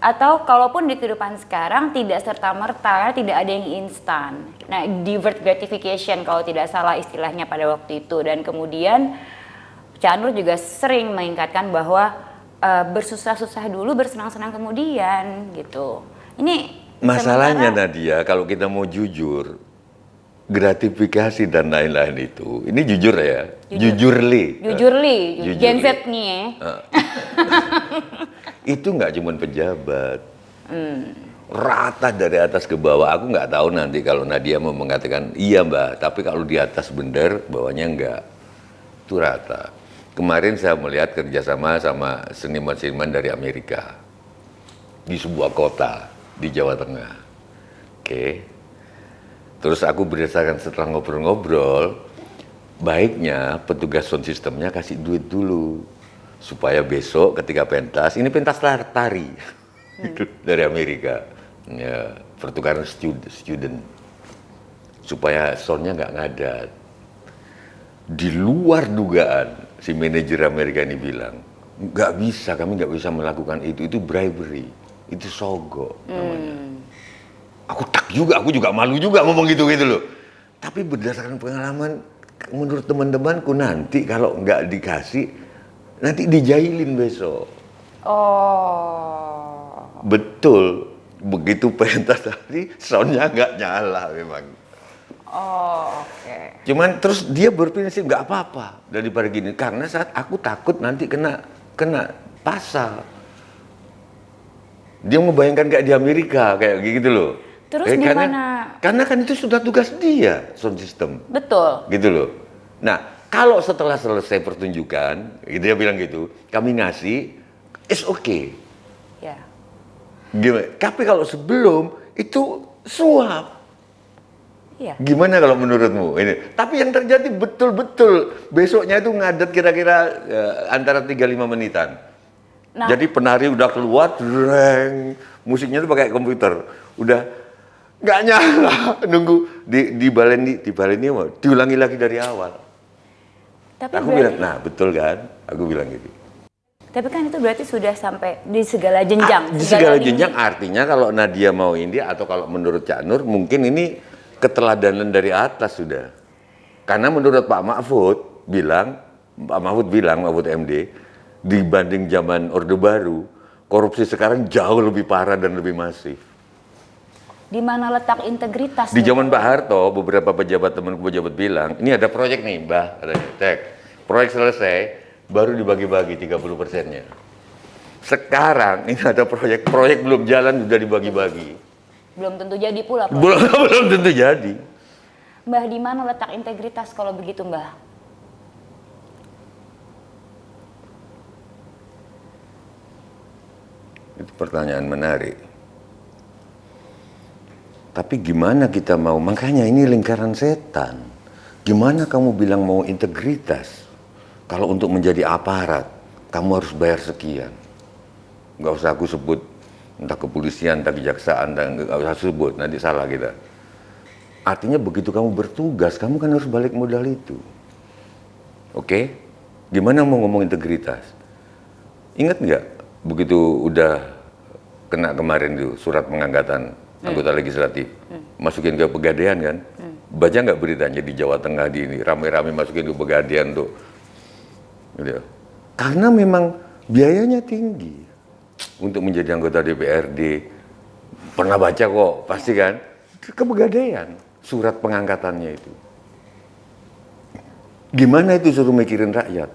atau kalaupun di kehidupan sekarang tidak serta-merta, tidak ada yang instan. Nah, deferred gratification kalau tidak salah istilahnya pada waktu itu. Dan kemudian Cak Nur juga sering mengingatkan bahwa bersusah-susah dulu, bersenang-senang kemudian gitu. Ini Masalahnya Nadia, kalau kita mau jujur, gratifikasi dan lain-lain itu, ini jujur ya, jujurli. Gen Z nih ya. Itu nggak cuma pejabat, rata dari atas ke bawah. Aku nggak tahu nanti kalau Nadia mau mengatakan iya mbak, tapi kalau di atas bener, bawahnya enggak. Itu rata. Kemarin saya melihat kerjasama sama seniman-seniman dari Amerika di sebuah kota di Jawa Tengah. Oke. Terus aku berdasarkan setelah ngobrol-ngobrol, baiknya petugas sound systemnya kasih duit dulu. Supaya besok ketika pentas, ini pentas tari itu dari Amerika, ya, pertukaran student, supaya soundnya nggak ngadat. Di luar dugaan, si manajer Amerika ini bilang, nggak bisa, kami nggak bisa melakukan itu bribery, itu sogok namanya. Aku aku juga malu juga ngomong gitu loh. Tapi berdasarkan pengalaman, menurut teman-temanku nanti kalau nggak dikasih, nanti dijailin besok. Oh. Betul. Begitu pentas tadi, soundnya nggak nyala memang. Oh, oke. Cuman terus dia berprinsip nggak apa-apa daripada gini. Karena saat aku takut nanti kena pasal. Dia membayangkan kayak di Amerika, kayak gitu loh. Terus di Karena kan itu sudah tugas dia, sound system. Betul. Gitu loh. Nah, kalau setelah selesai pertunjukan, dia bilang gitu, kami ngasih, it's okay. Ya. Gimana? Tapi kalau sebelum itu suap. Iya. Gimana kalau menurutmu ini? Tapi yang terjadi betul-betul besoknya itu ngadet kira-kira antara 3-5 menitan. Nah. Jadi penari udah keluar, dreng, musiknya itu pakai komputer, udah nggak nyala, nunggu diulangi lagi dari awal. Tapi Aku berarti- bilang, nah betul kan? Aku bilang gitu. Tapi kan itu berarti sudah sampai di segala jenjang. Di segala lini. jenjang artinya kalau Nadia mau ini atau kalau menurut Cak Nur mungkin ini keteladanan dari atas sudah. Karena menurut Pak Mahfud bilang, Mahfud MD, dibanding zaman Orde Baru, korupsi sekarang jauh lebih parah dan lebih masif. Di mana letak integritas? Di nih? zaman Pak Harto, beberapa temanku pejabat bilang, ini ada proyek nih, Mbah, katanya, cek. Proyek selesai, baru dibagi-bagi 30%-nya. Sekarang ini ada proyek belum jalan udah dibagi-bagi. Belum tentu jadi pula. Pak. Belum tentu jadi. Mbah, di mana letak integritas kalau begitu, Mbah? Itu pertanyaan menarik. Tapi gimana kita mau, makanya ini lingkaran setan. Gimana kamu bilang mau integritas? Kalau untuk menjadi aparat, kamu harus bayar sekian. Nggak usah aku sebut, entah kepolisian, entah kejaksaan, nggak usah sebut, nanti salah kita. Artinya begitu kamu bertugas, kamu kan harus balik modal itu. Oke? Gimana mau ngomong integritas? Ingat nggak, begitu udah kena kemarin itu surat pengangkatan anggota legislatif, masukin ke Pegadaian kan? Baca nggak beritanya di Jawa Tengah di ini, rame-rame masukin ke Pegadaian tuh. Gitu. Karena memang biayanya tinggi untuk menjadi anggota DPRD. Pernah baca kok, pasti kan? Ke Pegadaian, surat pengangkatannya itu. Gimana itu suruh mikirin rakyat?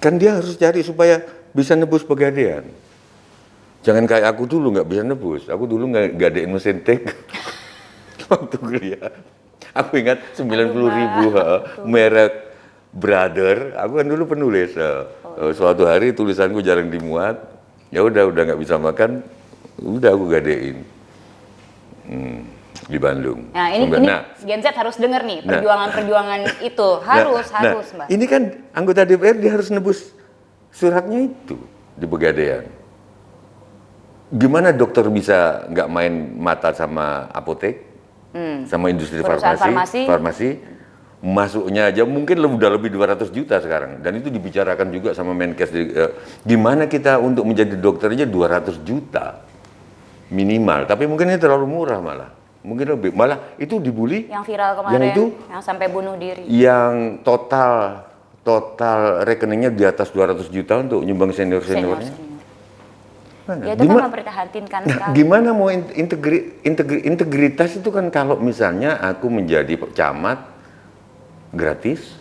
Kan dia harus cari supaya bisa nebus Pegadaian. Jangan kayak aku dulu nggak bisa nebus. Aku dulu nggak gadein mesin tek waktu kuliah. Aku ingat 90.000 merek Brother. Aku kan dulu penulis. Suatu hari tulisanku jarang dimuat. Ya udah nggak bisa makan. Udah aku gadein di Bandung. Nah, ini Gen Z harus denger nih perjuangan-perjuangan itu harus Mbak. Ini kan anggota DPR dia harus nebus suratnya itu di Pegadaian. Gimana dokter bisa nggak main mata sama apotek, sama industri farmasi, masuknya aja mungkin udah lebih 200 juta sekarang. Dan itu dibicarakan juga sama Menkes. Gimana kita untuk menjadi dokter aja 200 juta minimal. Tapi mungkin ini terlalu murah malah. Mungkin lebih, malah itu dibully. Yang viral kemarin, yang sampai bunuh diri. Yang total rekeningnya di atas 200 juta untuk nyumbang senior-seniornya. Ya itu kan memprihatinkan sekali. Gimana mau integritas itu kan kalau misalnya aku menjadi camat gratis,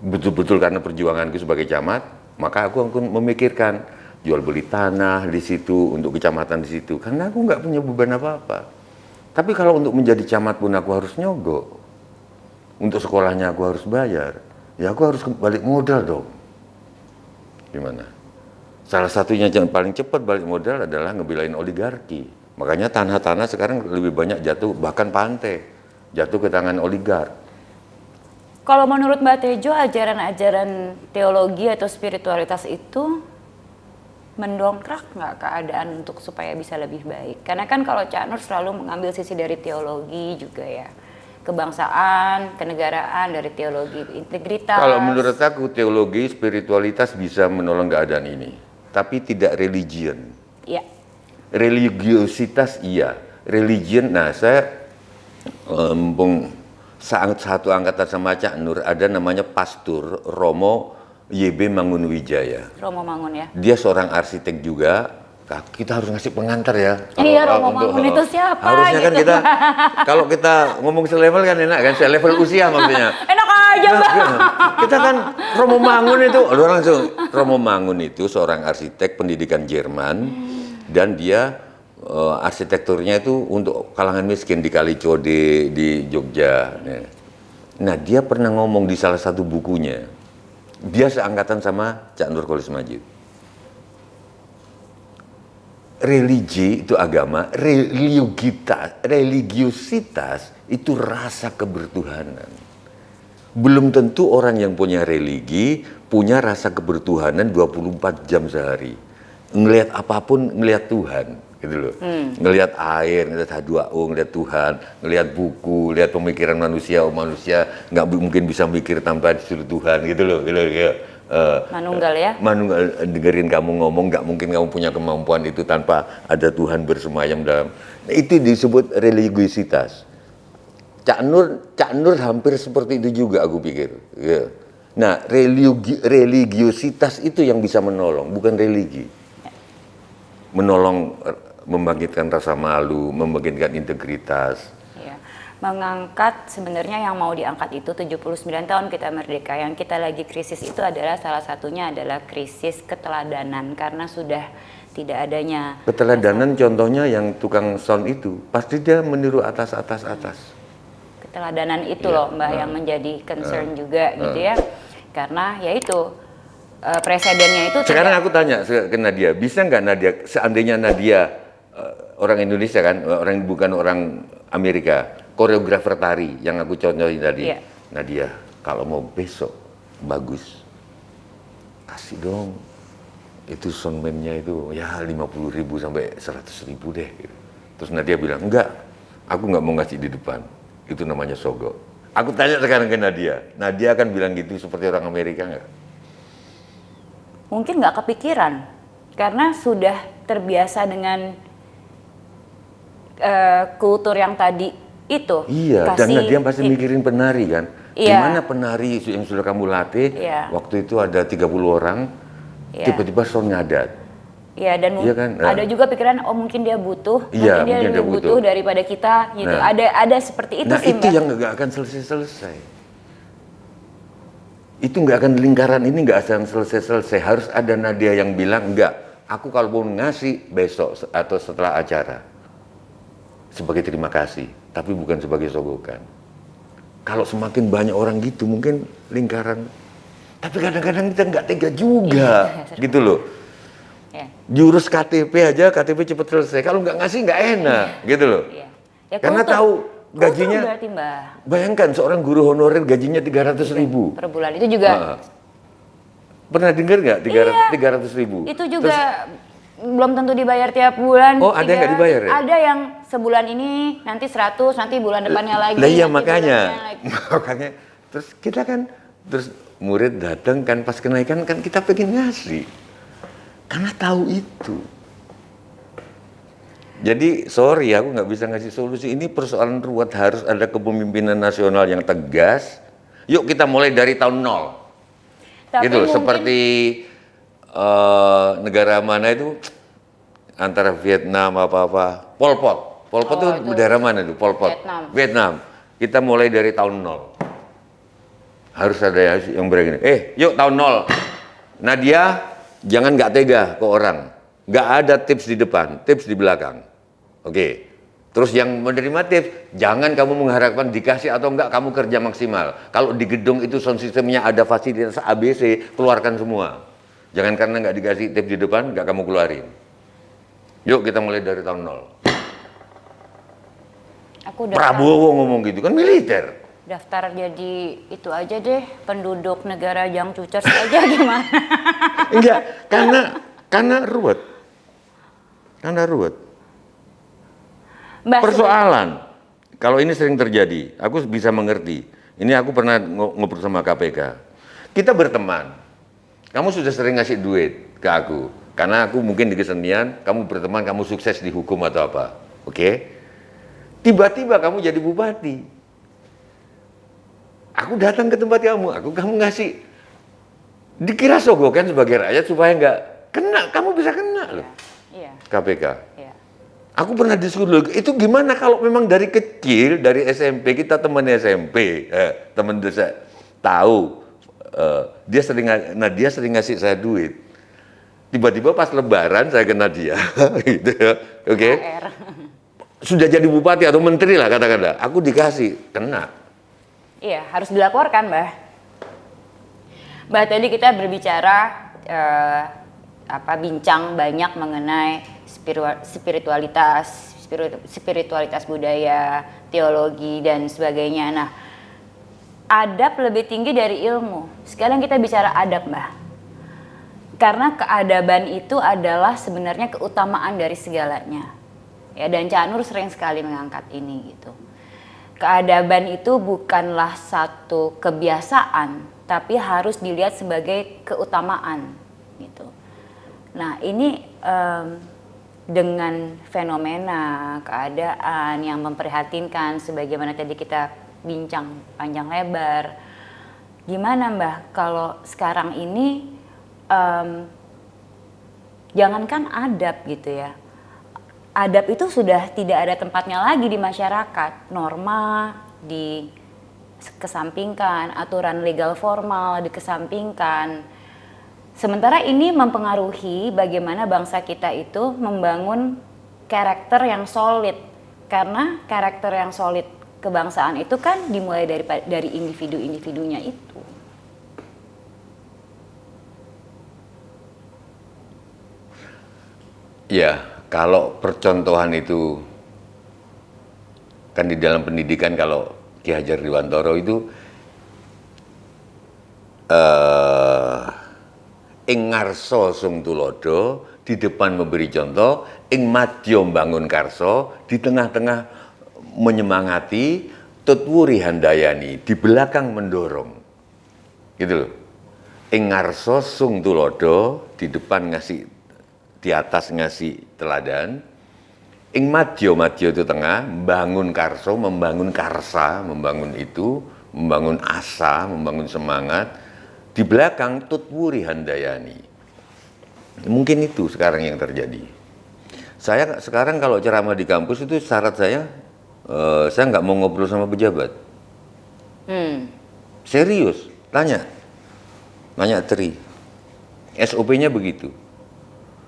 betul-betul karena perjuanganku sebagai camat, maka aku akan memikirkan jual beli tanah di situ untuk kecamatan di situ, karena aku nggak punya beban apa-apa. Tapi kalau untuk menjadi camat pun aku harus nyogok, untuk sekolahnya aku harus bayar, ya aku harus balik modal dong. Gimana? Salah satunya yang paling cepat balik modal adalah ngebelain oligarki. Makanya tanah-tanah sekarang lebih banyak jatuh, bahkan pantai, jatuh ke tangan oligark. Kalau menurut Mbak Tejo, ajaran-ajaran teologi atau spiritualitas itu mendongkrak nggak keadaan untuk supaya bisa lebih baik? Karena kan kalau Cak Nur selalu mengambil sisi dari teologi juga ya. Kebangsaan, kenegaraan dari teologi, integritas. Kalau menurut aku teologi, spiritualitas bisa menolong keadaan ini. Tapi tidak religion. Iya. Religiositas iya. Religion, nah saya satu angkatan sama Cak Nur, ada namanya Pastur Romo YB Mangunwijaya. Romo Mangun ya. Dia seorang arsitek juga. Kita harus ngasih pengantar ya. Iya, Romo Mangun itu siapa? Harusnya gitu. kan kita, kalau kita ngomong selevel kan enak kan, selevel usia maksudnya. Enak aja Mbak. Kita kan Romo Mangun itu, langsung Romo Mangun itu seorang arsitek pendidikan Jerman dan dia arsitekturnya itu untuk kalangan miskin di Kalicode di Jogja. Nah dia pernah ngomong di salah satu bukunya, dia seangkatan sama Cak Nur Kholis Majid. Religi itu agama, religiositas itu rasa kebertuhanan. Belum tentu orang yang punya religi punya rasa kebertuhanan 24 jam sehari. Ngelihat apapun, ngelihat Tuhan. gitu loh. Ngelihat air, ngelihat H2O, ngelihat Tuhan, ngelihat buku, lihat pemikiran manusia, nggak mungkin bisa mikir tanpa disuruh Tuhan gitu loh. Manunggal ya. Manunggal, dengerin kamu ngomong, nggak mungkin kamu punya kemampuan itu tanpa ada Tuhan bersemayam dalam. Nah, itu disebut religiositas. Cak Nur hampir seperti itu juga aku pikir. Ya. Nah, religiositas itu yang bisa menolong, bukan religi. Menolong membangkitkan rasa malu, membangkitkan integritas. Ya. Mengangkat sebenarnya yang mau diangkat itu 79 tahun kita merdeka. Yang kita lagi krisis itu adalah salah satunya adalah krisis keteladanan karena sudah tidak adanya. Keteladanan contohnya yang tukang sound itu, pasti dia meniru atas. Keteladanan itu Ya, loh Mbak yang menjadi concern juga gitu ya. Karena ya itu presidennya itu Sekarang aku tanya ke Nadia, bisa nggak Nadia, seandainya Nadia orang Indonesia kan, orang bukan orang Amerika, koreografer tari yang aku contohin tadi, Iya. Nadia, kalau mau besok bagus, kasih dong, itu soundman-nya itu ya 50.000 sampai 100.000 deh. Terus Nadia bilang, enggak, aku nggak mau ngasih di depan, itu namanya sogok. Aku tanya sekarang ke Nadia akan bilang gitu seperti orang Amerika nggak? mungkin nggak kepikiran karena sudah terbiasa dengan kultur yang tadi itu. Iya, dan Nadia pasti mikirin penari kan. Iya. Gimana penari yang sudah kamu latih, Iya. waktu itu ada 30 orang, Iya. tiba-tiba sound ngadat. Iya, dan Iya kan? Nah. ada juga pikiran oh mungkin dia butuh, Iya, mungkin dia mungkin lebih dia butuh butuh daripada kita gitu. Nah. Ada seperti itu Nah sih itu Mbak. yang nggak akan selesai-selesai. Itu nggak akan, lingkaran ini nggak akan selesai-selesai. Harus ada Nadia yang bilang, enggak, aku kalau mau ngasih besok atau setelah acara sebagai terima kasih, tapi bukan sebagai sogokan. Kalau semakin banyak orang gitu, mungkin lingkaran. Tapi kadang-kadang kita nggak tega juga, gitu loh. Ya. Jurus KTP aja, KTP cepat selesai. Kalau nggak ngasih nggak enak, gitu loh. Iya. Ya, Karena kultur. tahu Kultur gajinya. berarti Mbak. Bayangkan seorang guru honorer gajinya 300.000. Per bulan itu juga. Pernah dengar nggak Iya. 300.000? Itu juga belum tentu dibayar tiap bulan. Oh, ada yang nggak dibayar ya? Ada yang sebulan ini nanti 100, nanti bulan depannya lagi. Lah iya nanti makanya, bulannya lagi. makanya terus kita kan, terus murid datang kan pas kenaikan kan kita pengen ngasih, karena tahu itu. Jadi sorry aku nggak bisa ngasih solusi, ini persoalan ruwet, harus ada kepemimpinan nasional yang tegas. Yuk kita mulai dari tahun 0. Tapi Gitu loh, mungkin- seperti negara mana itu antara Vietnam apa-apa, Pol Pot. Pol Pot Oh, itu itu daerah mana itu? Pol Pot. Vietnam. Kita mulai dari tahun 0. Harus ada yang begini. Yuk tahun 0. Nadia, jangan nggak tega ke orang. Nggak ada tips di depan, tips di belakang. Oke. Terus yang menerima tips, jangan kamu mengharapkan dikasih atau enggak, kamu kerja maksimal. Kalau di gedung itu sound systemnya ada fasilitas ABC, keluarkan semua. Jangan karena nggak dikasih tips di depan, nggak kamu keluarin. Yuk kita mulai dari tahun 0. Aku Prabowo ngomong gitu, kan militer. daftar jadi itu aja deh, penduduk negara yang cucers aja gimana? Enggak, karena ruwet. Karena ruwet. Mbak, Persoalan, kalau ini sering terjadi, aku bisa mengerti. Ini aku pernah ngobrol sama KPK. Kita berteman, kamu sudah sering ngasih duit ke aku. Karena aku mungkin di kesenian, kamu berteman, kamu sukses di hukum atau apa. Oke? Tiba-tiba kamu jadi bupati. Aku datang ke tempat kamu ngasih. Dikira sogokan sebagai rakyat supaya nggak kena, kamu bisa kena loh. Iya, KPK. iya. Aku pernah diskusi dulu, itu gimana kalau memang dari kecil, dari SMP, kita teman SMP, teman desa, tahu, dia sering ngasih saya duit. Tiba-tiba pas lebaran saya kena dia, gitu ya, oke? HR. Sudah jadi bupati atau menteri lah kata-kata, aku dikasih, kena. Iya, harus dilaporkan, Mbak. Mbak, tadi kita berbicara bincang banyak mengenai spiritualitas budaya, teologi dan sebagainya. Nah, adab lebih tinggi dari ilmu. Sekarang kita bicara adab, Mbak. Karena keadaban itu adalah sebenarnya keutamaan dari segalanya. Ya, dan Cak Nur sering sekali mengangkat ini gitu. Keadaban itu bukanlah satu kebiasaan, tapi harus dilihat sebagai keutamaan gitu. Nah, ini dengan fenomena keadaan yang memprihatinkan sebagaimana tadi kita bincang panjang lebar. Gimana Mbah kalau sekarang ini jangankan adab gitu ya. Adab itu sudah tidak ada tempatnya lagi di masyarakat. Norma dikesampingkan, aturan legal formal dikesampingkan. Sementara ini mempengaruhi bagaimana bangsa kita itu membangun karakter yang solid. Karena karakter yang solid kebangsaan itu kan dimulai dari individu-individunya itu. Ya, kalau percontohan itu kan di dalam pendidikan, kalau Ki Hajar Dewantara itu ing ngarsa sung tulodo, di depan memberi contoh, ing madya mbangun karsa, di tengah-tengah menyemangati, tutwuri handayani, di belakang mendorong. Gitu loh. Ing ngarsa sung tulodo, di depan ngasih, di atas ngasih teladan. Ing madya, madya itu tengah, membangun karso, membangun karsa, membangun itu, membangun asa, membangun semangat. Di belakang tutwuri handayani. Mungkin itu sekarang yang terjadi. Saya sekarang kalau ceramah di kampus itu syarat saya nggak mau ngobrol sama pejabat. Serius, tanya Tri. SOP-nya begitu.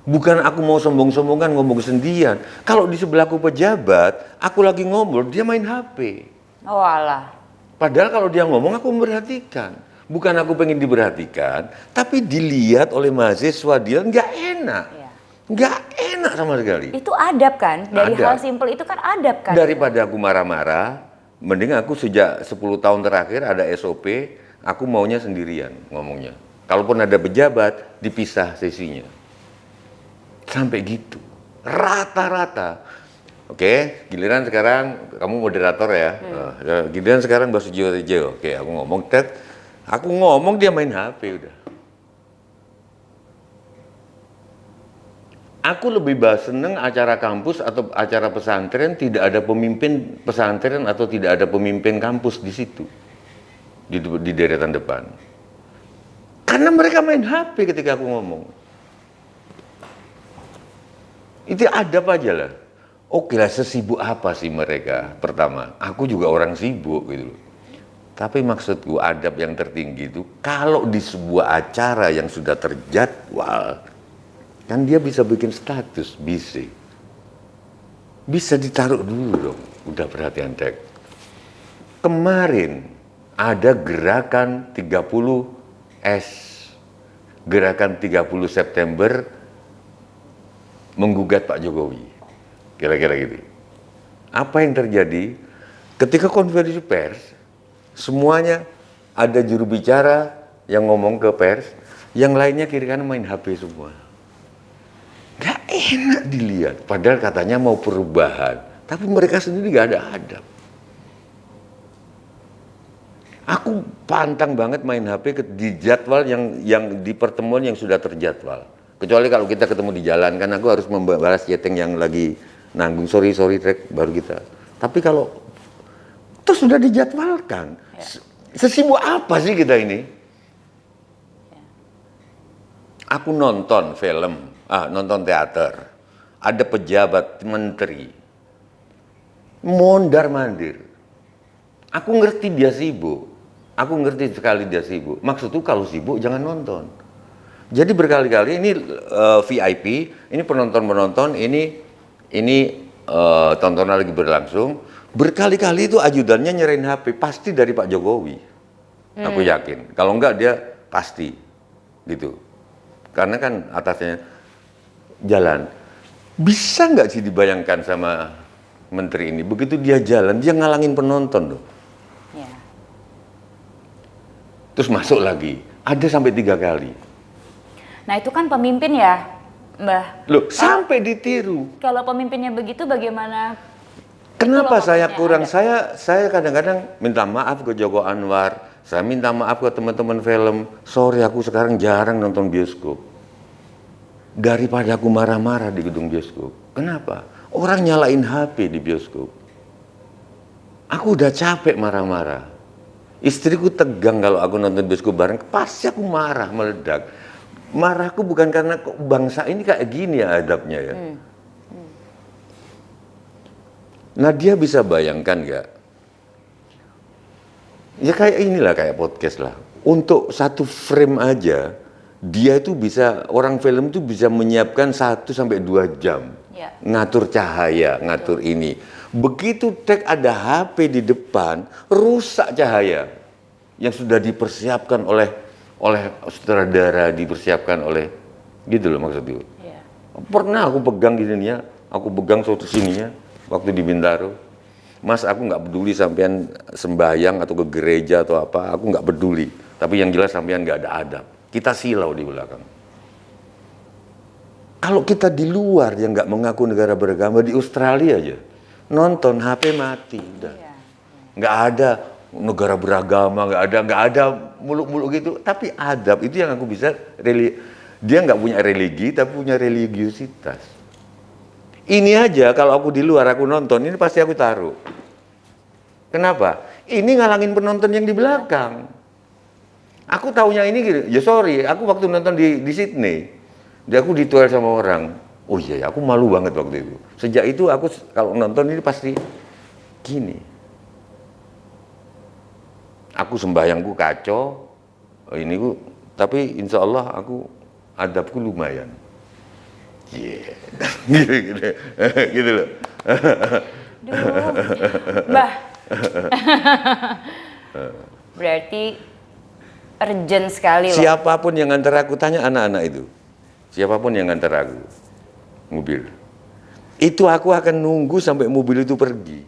Bukan aku mau sombong-sombongan ngomong sendirian. Kalau di sebelahku pejabat, aku lagi ngobrol, dia main HP. Oh alah. Padahal kalau dia ngomong aku memperhatikan. Bukan aku pengen diperhatikan, tapi dilihat oleh mahasiswa dia nggak enak. Iya. Nggak enak sama sekali. Itu adab kan? Dari Adab. hal simpel itu kan adab kan? Daripada aku marah-marah, mending aku sejak 10 tahun terakhir ada SOP, aku maunya sendirian ngomongnya. Kalaupun ada pejabat, dipisah sesinya. Sampai gitu, rata-rata. Oke, giliran sekarang kamu moderator ya. Giliran sekarang Mbak Sujiwo. Oke, aku ngomong, aku ngomong dia main HP udah. Aku lebih seneng acara kampus atau acara pesantren tidak ada pemimpin pesantren atau tidak ada pemimpin kampus di situ, di deretan depan. Karena mereka main HP ketika aku ngomong. Itu adab aja lah. Oke lah, sesibuk apa sih mereka? Pertama, aku juga orang sibuk gitu loh. Tapi maksudku adab yang tertinggi itu, kalau di sebuah acara yang sudah terjadwal, kan dia bisa bikin status, bisa ditaruh dulu dong. Udah perhatian tek. Kemarin ada gerakan 30S, gerakan 30 September, menggugat Pak Jokowi, kira-kira gitu. Apa yang terjadi ketika konferensi pers? Semuanya ada juru bicara yang ngomong ke pers, yang lainnya kiri kanan main HP semua. Gak enak dilihat, padahal katanya mau perubahan, tapi mereka sendiri gak ada adab. Aku pantang banget main HP di jadwal yang di pertemuan yang sudah terjadwal. Kecuali kalau kita ketemu di jalan, kan aku harus membalas chatting yang lagi nanggung, sorry Trek, baru kita. Tapi kalau itu sudah dijadwalkan, sesibuk apa sih kita ini? Aku nonton film, nonton teater, ada pejabat, menteri, mondar-mandir. Aku ngerti dia sibuk, aku ngerti sekali dia sibuk. Maksudku kalau sibuk jangan nonton. Jadi berkali-kali ini VIP, ini penonton-penonton, ini tontonan lagi berlangsung. Berkali-kali itu ajudannya nyerahin HP, pasti dari Pak Jokowi. Aku yakin. Kalau enggak dia pasti gitu. Karena kan atasnya jalan. Bisa nggak sih dibayangkan sama menteri ini? Begitu dia jalan, dia ngalangin penonton loh. Ya. Terus masuk lagi, ada sampai 3 kali. Nah itu kan pemimpin ya, Mbah. Loh, sampai ditiru. Kalau pemimpinnya begitu bagaimana? Kenapa Itu loh saya maksudnya kurang? ada. Saya kadang-kadang minta maaf ke Joko Anwar. Saya minta maaf ke teman-teman film. Sorry, aku sekarang jarang nonton bioskop. Daripada aku marah-marah di gedung bioskop. Kenapa? Orang nyalain HP di bioskop. Aku udah capek marah-marah. Istriku tegang kalau aku nonton bioskop bareng. Pasti aku marah, meledak. Marahku bukan karena kok bangsa ini kayak gini ya adabnya ya. Nah dia bisa bayangkan nggak? Ya kayak inilah, kayak podcast lah. Untuk satu frame aja, dia itu bisa, orang film itu bisa menyiapkan 1-2 jam. Ya. Ngatur cahaya, ngatur ini. Begitu take ada HP di depan, rusak cahaya. Yang sudah dipersiapkan oleh sutradara, dipersiapkan oleh, gitu loh maksudnya. Ya. Pernah aku pegang gininya, aku pegang suatu sininya waktu di Bintaro. Mas, aku nggak peduli sampean sembahyang atau ke gereja atau apa, aku nggak peduli. Tapi yang jelas sampean nggak ada adab. Kita silau di belakang. Kalau kita di luar yang nggak mengaku negara beragama, di Australia aja, nonton HP mati, udah. Iya. Nggak ada negara beragama, nggak ada muluk-muluk gitu. Tapi adab itu yang aku bisa, dia nggak punya religi, tapi punya religiositas. Ini aja kalau aku di luar aku nonton, ini pasti aku taruh. Kenapa? Ini ngalangin penonton yang di belakang. Aku taunya ini gitu. Ya sorry, aku waktu nonton di Sydney, aku dituel sama orang. Oh iya, aku malu banget waktu itu. Sejak itu aku kalau nonton ini pasti gini. Aku sembahyangku kacau, tapi insya Allah aku adabku lumayan. Yeah. gitu loh. Duh, Mbah. Berarti urgent sekali loh. Siapapun yang nganter aku, tanya anak-anak itu. Siapapun yang nganter aku, mobil. Itu aku akan nunggu sampai mobil itu pergi.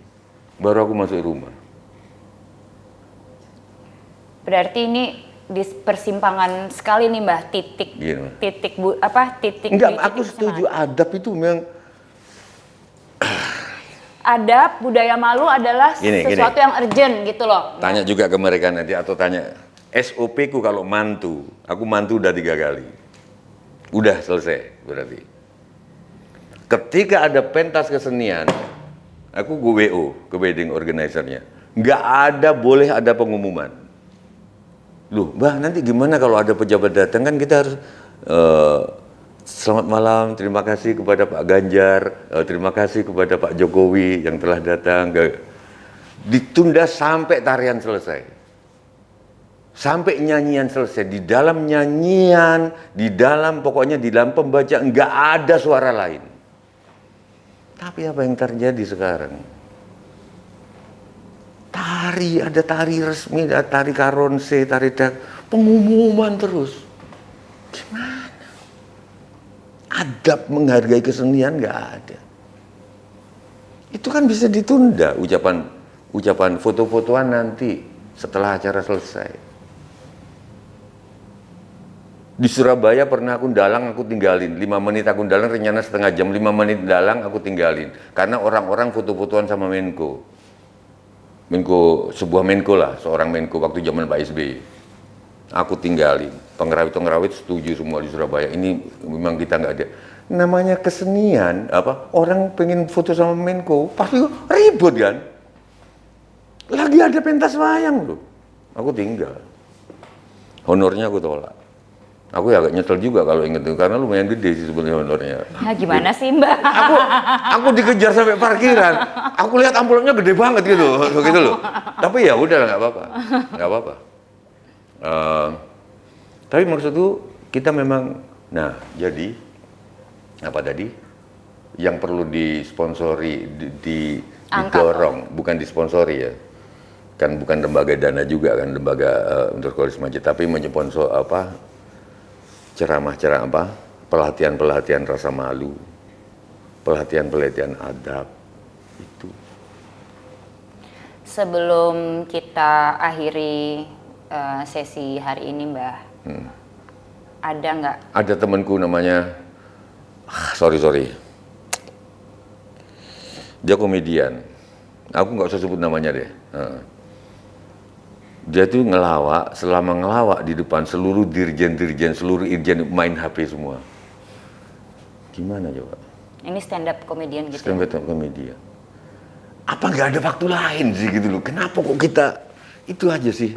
Baru aku masuk rumah. Berarti ini di persimpangan sekali nih Mbah, titik Gini. titik titik Enggak, di aku titik setuju kesenangan. adab itu memang Adab, budaya malu adalah Gini. sesuatu yang urgent gitu loh. tanya juga ke mereka nanti atau tanya SOP ku kalau mantu. Aku mantu udah 3 kali. Udah selesai berarti. Ketika ada pentas kesenian, aku ke WO, ke wedding organizer-nya. Nggak ada, boleh ada pengumuman. Loh, Mbah, nanti gimana kalau ada pejabat datang, kan kita harus selamat malam, terima kasih kepada Pak Ganjar, terima kasih kepada Pak Jokowi yang telah datang. Ditunda sampai tarian selesai. Sampai nyanyian selesai. Di dalam nyanyian, pokoknya di dalam pembaca, nggak ada suara lain. Tapi apa yang terjadi sekarang? Ada tari resmi, ada tari karonse, pengumuman terus. Gimana? Adab menghargai kesenian nggak ada. Itu kan bisa ditunda ucapan foto-fotoan nanti setelah acara selesai. Di Surabaya pernah aku dalang, aku tinggalin 5 menit, aku dalang rencana setengah jam, 5 menit dalang aku tinggalin karena orang-orang foto-fotoan sama sebuah Menko lah, seorang Menko waktu zaman Pak SBY. Aku tinggalin. Pengrawit setuju semua di Surabaya. Ini memang kita nggak ada. Namanya kesenian, orang pengen foto sama Menko, pasti ribut kan. Lagi ada pentas wayang loh. Aku tinggal. Honornya aku tolak. Aku ya agak nyesel juga kalau inget itu, karena lumayan gede sih sebenarnya honornya. Nah, gimana sih Mbak? Aku dikejar sampai parkiran. Aku lihat amplopnya gede banget gitu loh. Tapi ya udah nggak apa-apa. Tapi maksudku kita memang, nah jadi apa tadi? Yang perlu disponsori, didorong, bukan disponsori ya. Kan bukan lembaga dana juga kan, lembaga untuk korisma, tapi menyponsor ceramah-ceramah, pelatihan rasa malu, pelatihan adab itu. Sebelum kita akhiri sesi hari ini Mbah, Ada nggak? Ada temanku namanya, sorry. Dia komedian. Aku nggak usah sebut namanya deh. Dia tuh selama ngelawak di depan seluruh dirjen, seluruh irjen main HP semua. Gimana coba? Ini stand up comedian gitu. Stand up comedian. Apa nggak ada waktu lain sih gitu loh? Kenapa kok kita itu aja sih?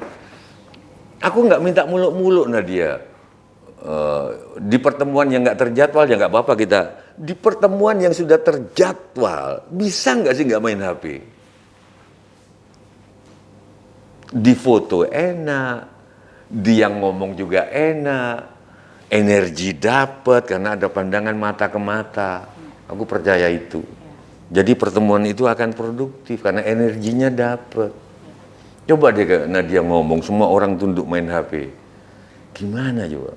Aku nggak minta muluk-muluk Nadia. Di pertemuan yang nggak terjadwal ya nggak apa-apa kita. Di pertemuan yang sudah terjadwal, bisa nggak sih nggak main HP? Di foto enak, dia ngomong juga enak, energi dapat karena ada pandangan mata ke mata. Aku percaya itu. Jadi pertemuan itu akan produktif karena energinya dapat. Coba deh Nadia ngomong, semua orang tunduk main HP. Gimana coba?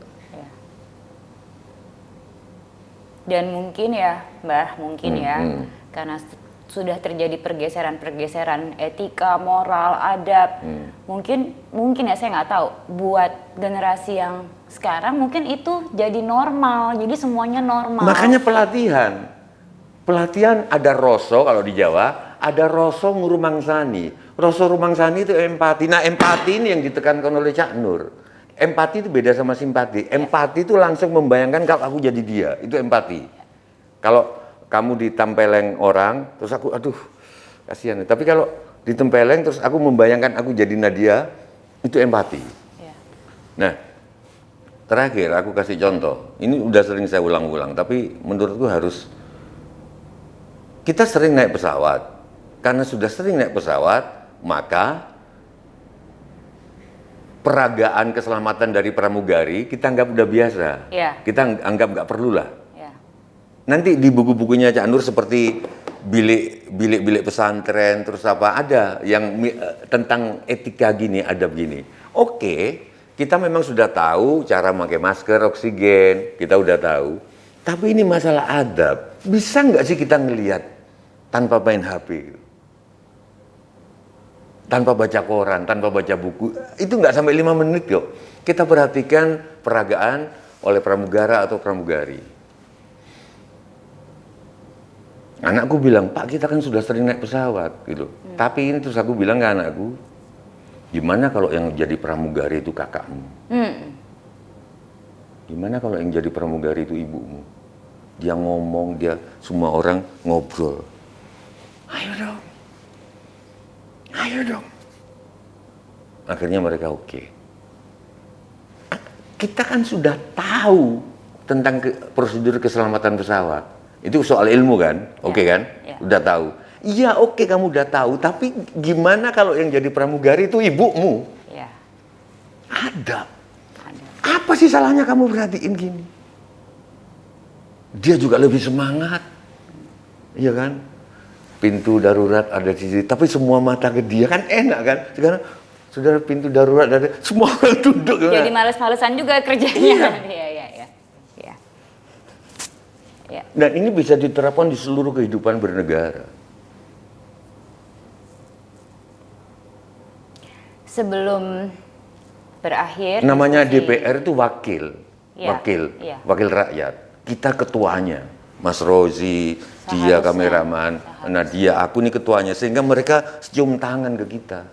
Dan mungkin ya, Mbah, karena sudah terjadi pergeseran etika, moral, adab. Mungkin ya saya nggak tahu. Buat generasi yang sekarang mungkin itu jadi normal, jadi semuanya normal. Makanya pelatihan ada roso kalau di Jawa, ada roso ngurumangsani. Roso rumangsani itu empati. Nah empati ini yang ditekankan oleh Cak Nur. Empati itu beda sama simpati. Empati itu langsung membayangkan kalau aku jadi dia, itu empati. Kalau kamu ditempeleng orang, terus aku, aduh, kasihan. Tapi kalau ditempeleng, terus aku membayangkan aku jadi Nadia, itu empati. Nah, terakhir aku kasih contoh. Ini udah sering saya ulang-ulang, tapi menurutku harus, kita sering naik pesawat. Karena sudah sering naik pesawat, maka peragaan keselamatan dari pramugari kita anggap udah biasa. Kita anggap nggak perlu lah. Nanti di buku-bukunya Cak Nur seperti bilik pesantren, terus apa, ada yang tentang etika gini, adab gini. Oke, kita memang sudah tahu cara pakai masker, oksigen, kita udah tahu. Tapi ini masalah adab. Bisa nggak sih kita ngelihat tanpa main HP? Tanpa baca koran, tanpa baca buku, itu nggak sampai 5 menit kok. Kita perhatikan peragaan oleh pramugara atau pramugari. Anakku bilang, Pak kita kan sudah sering naik pesawat gitu. Tapi ini terus aku bilang ke anakku, gimana kalau yang jadi pramugari itu kakakmu? Gimana kalau yang jadi pramugari itu ibumu? Dia ngomong, semua orang ngobrol. Ayo dong. Akhirnya mereka oke. Kita kan sudah tahu tentang prosedur keselamatan pesawat. Itu soal ilmu kan? Oke kan? Udah tahu. Iya oke kamu udah tahu, tapi gimana kalau yang jadi pramugari itu ibumu? Ada. Apa sih salahnya kamu perhatiin gini? Dia juga lebih semangat. Iya kan? Pintu darurat ada di sini, tapi semua mata ke dia kan enak kan? Sekarang saudara pintu darurat ada, semua orang tunduk. Jadi males-malesan juga kerjanya. Iya. Dan ini bisa diterapkan di seluruh kehidupan bernegara. Sebelum berakhir. Namanya DPR itu wakil rakyat. Kita ketuanya, Mas Rozi, dia kameraman, Nadia, aku nih ketuanya, sehingga mereka cium tangan ke kita.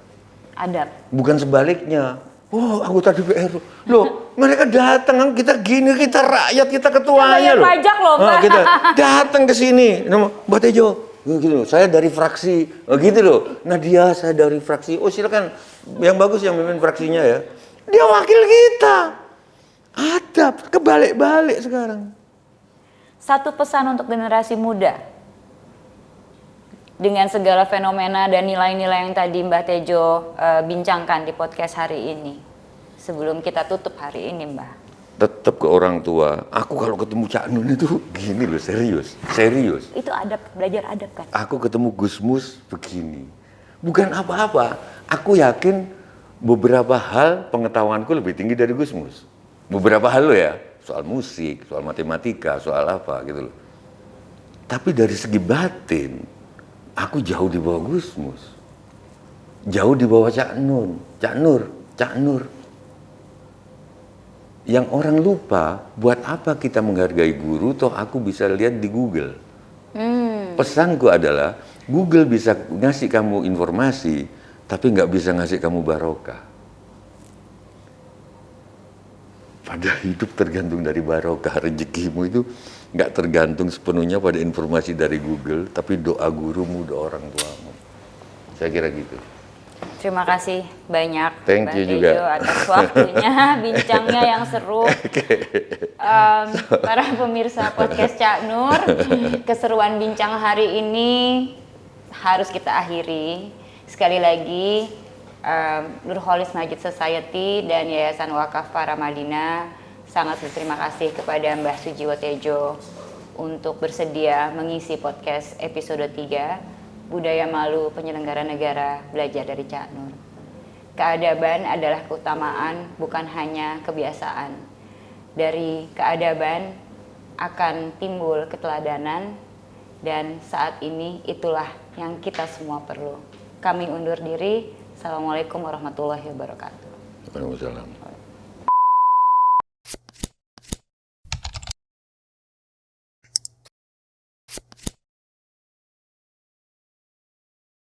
Adab. Bukan sebaliknya. Oh, anggota DPR. Loh, mereka datang, kita gini, kita rakyat, kita ketuanya loh. Pajak loh, Pak. Kita datang ke sini. Mbak Tejo, gitu, saya dari fraksi. Gitu loh. Nadia, saya dari fraksi. Oh, silakan. Yang bagus yang memimpin fraksinya ya. Dia wakil kita. Adab, kebalik-balik sekarang. Satu pesan untuk generasi muda. Dengan segala fenomena dan nilai-nilai yang tadi Mbak Tejo bincangkan di podcast hari ini. Sebelum kita tutup hari ini, Mbak. Tetap ke orang tua. Aku kalau ketemu Cak Nun itu gini loh, serius. Itu adab, belajar adab kan? Aku ketemu Gus Mus begini. Bukan apa-apa. Aku yakin beberapa hal pengetahuanku lebih tinggi dari Gus Mus. Beberapa hal loh ya. Soal musik, soal matematika, soal apa gitu loh. Tapi dari segi batin, aku jauh di bawah Gus Mus. Jauh di bawah Cak Nur. Yang orang lupa, buat apa kita menghargai guru, toh aku bisa lihat di Google. Pesanku adalah, Google bisa ngasih kamu informasi, tapi nggak bisa ngasih kamu barokah. Pada hidup tergantung dari barokah, rezekimu itu nggak tergantung sepenuhnya pada informasi dari Google, tapi doa gurumu, doa orang tuamu. Saya kira gitu. Terima kasih banyak Thank Mbak you Tejo juga. atas waktunya, bincangnya yang seru. Para pemirsa podcast Cak Nur, keseruan bincang hari ini harus kita akhiri. Sekali lagi, Nurholis Masjid Society dan Yayasan Wakaf Paramadina sangat berterima kasih kepada Mbah Sujiwo Tejo untuk bersedia mengisi podcast episode 3 Budaya Malu Penyelenggara Negara Belajar dari Cak Nur. Keadaban adalah keutamaan, bukan hanya kebiasaan. Dari keadaban akan timbul keteladanan, dan saat ini itulah yang kita semua perlu. Kami undur diri. Assalamualaikum warahmatullahi wabarakatuh. Waalaikumsalam.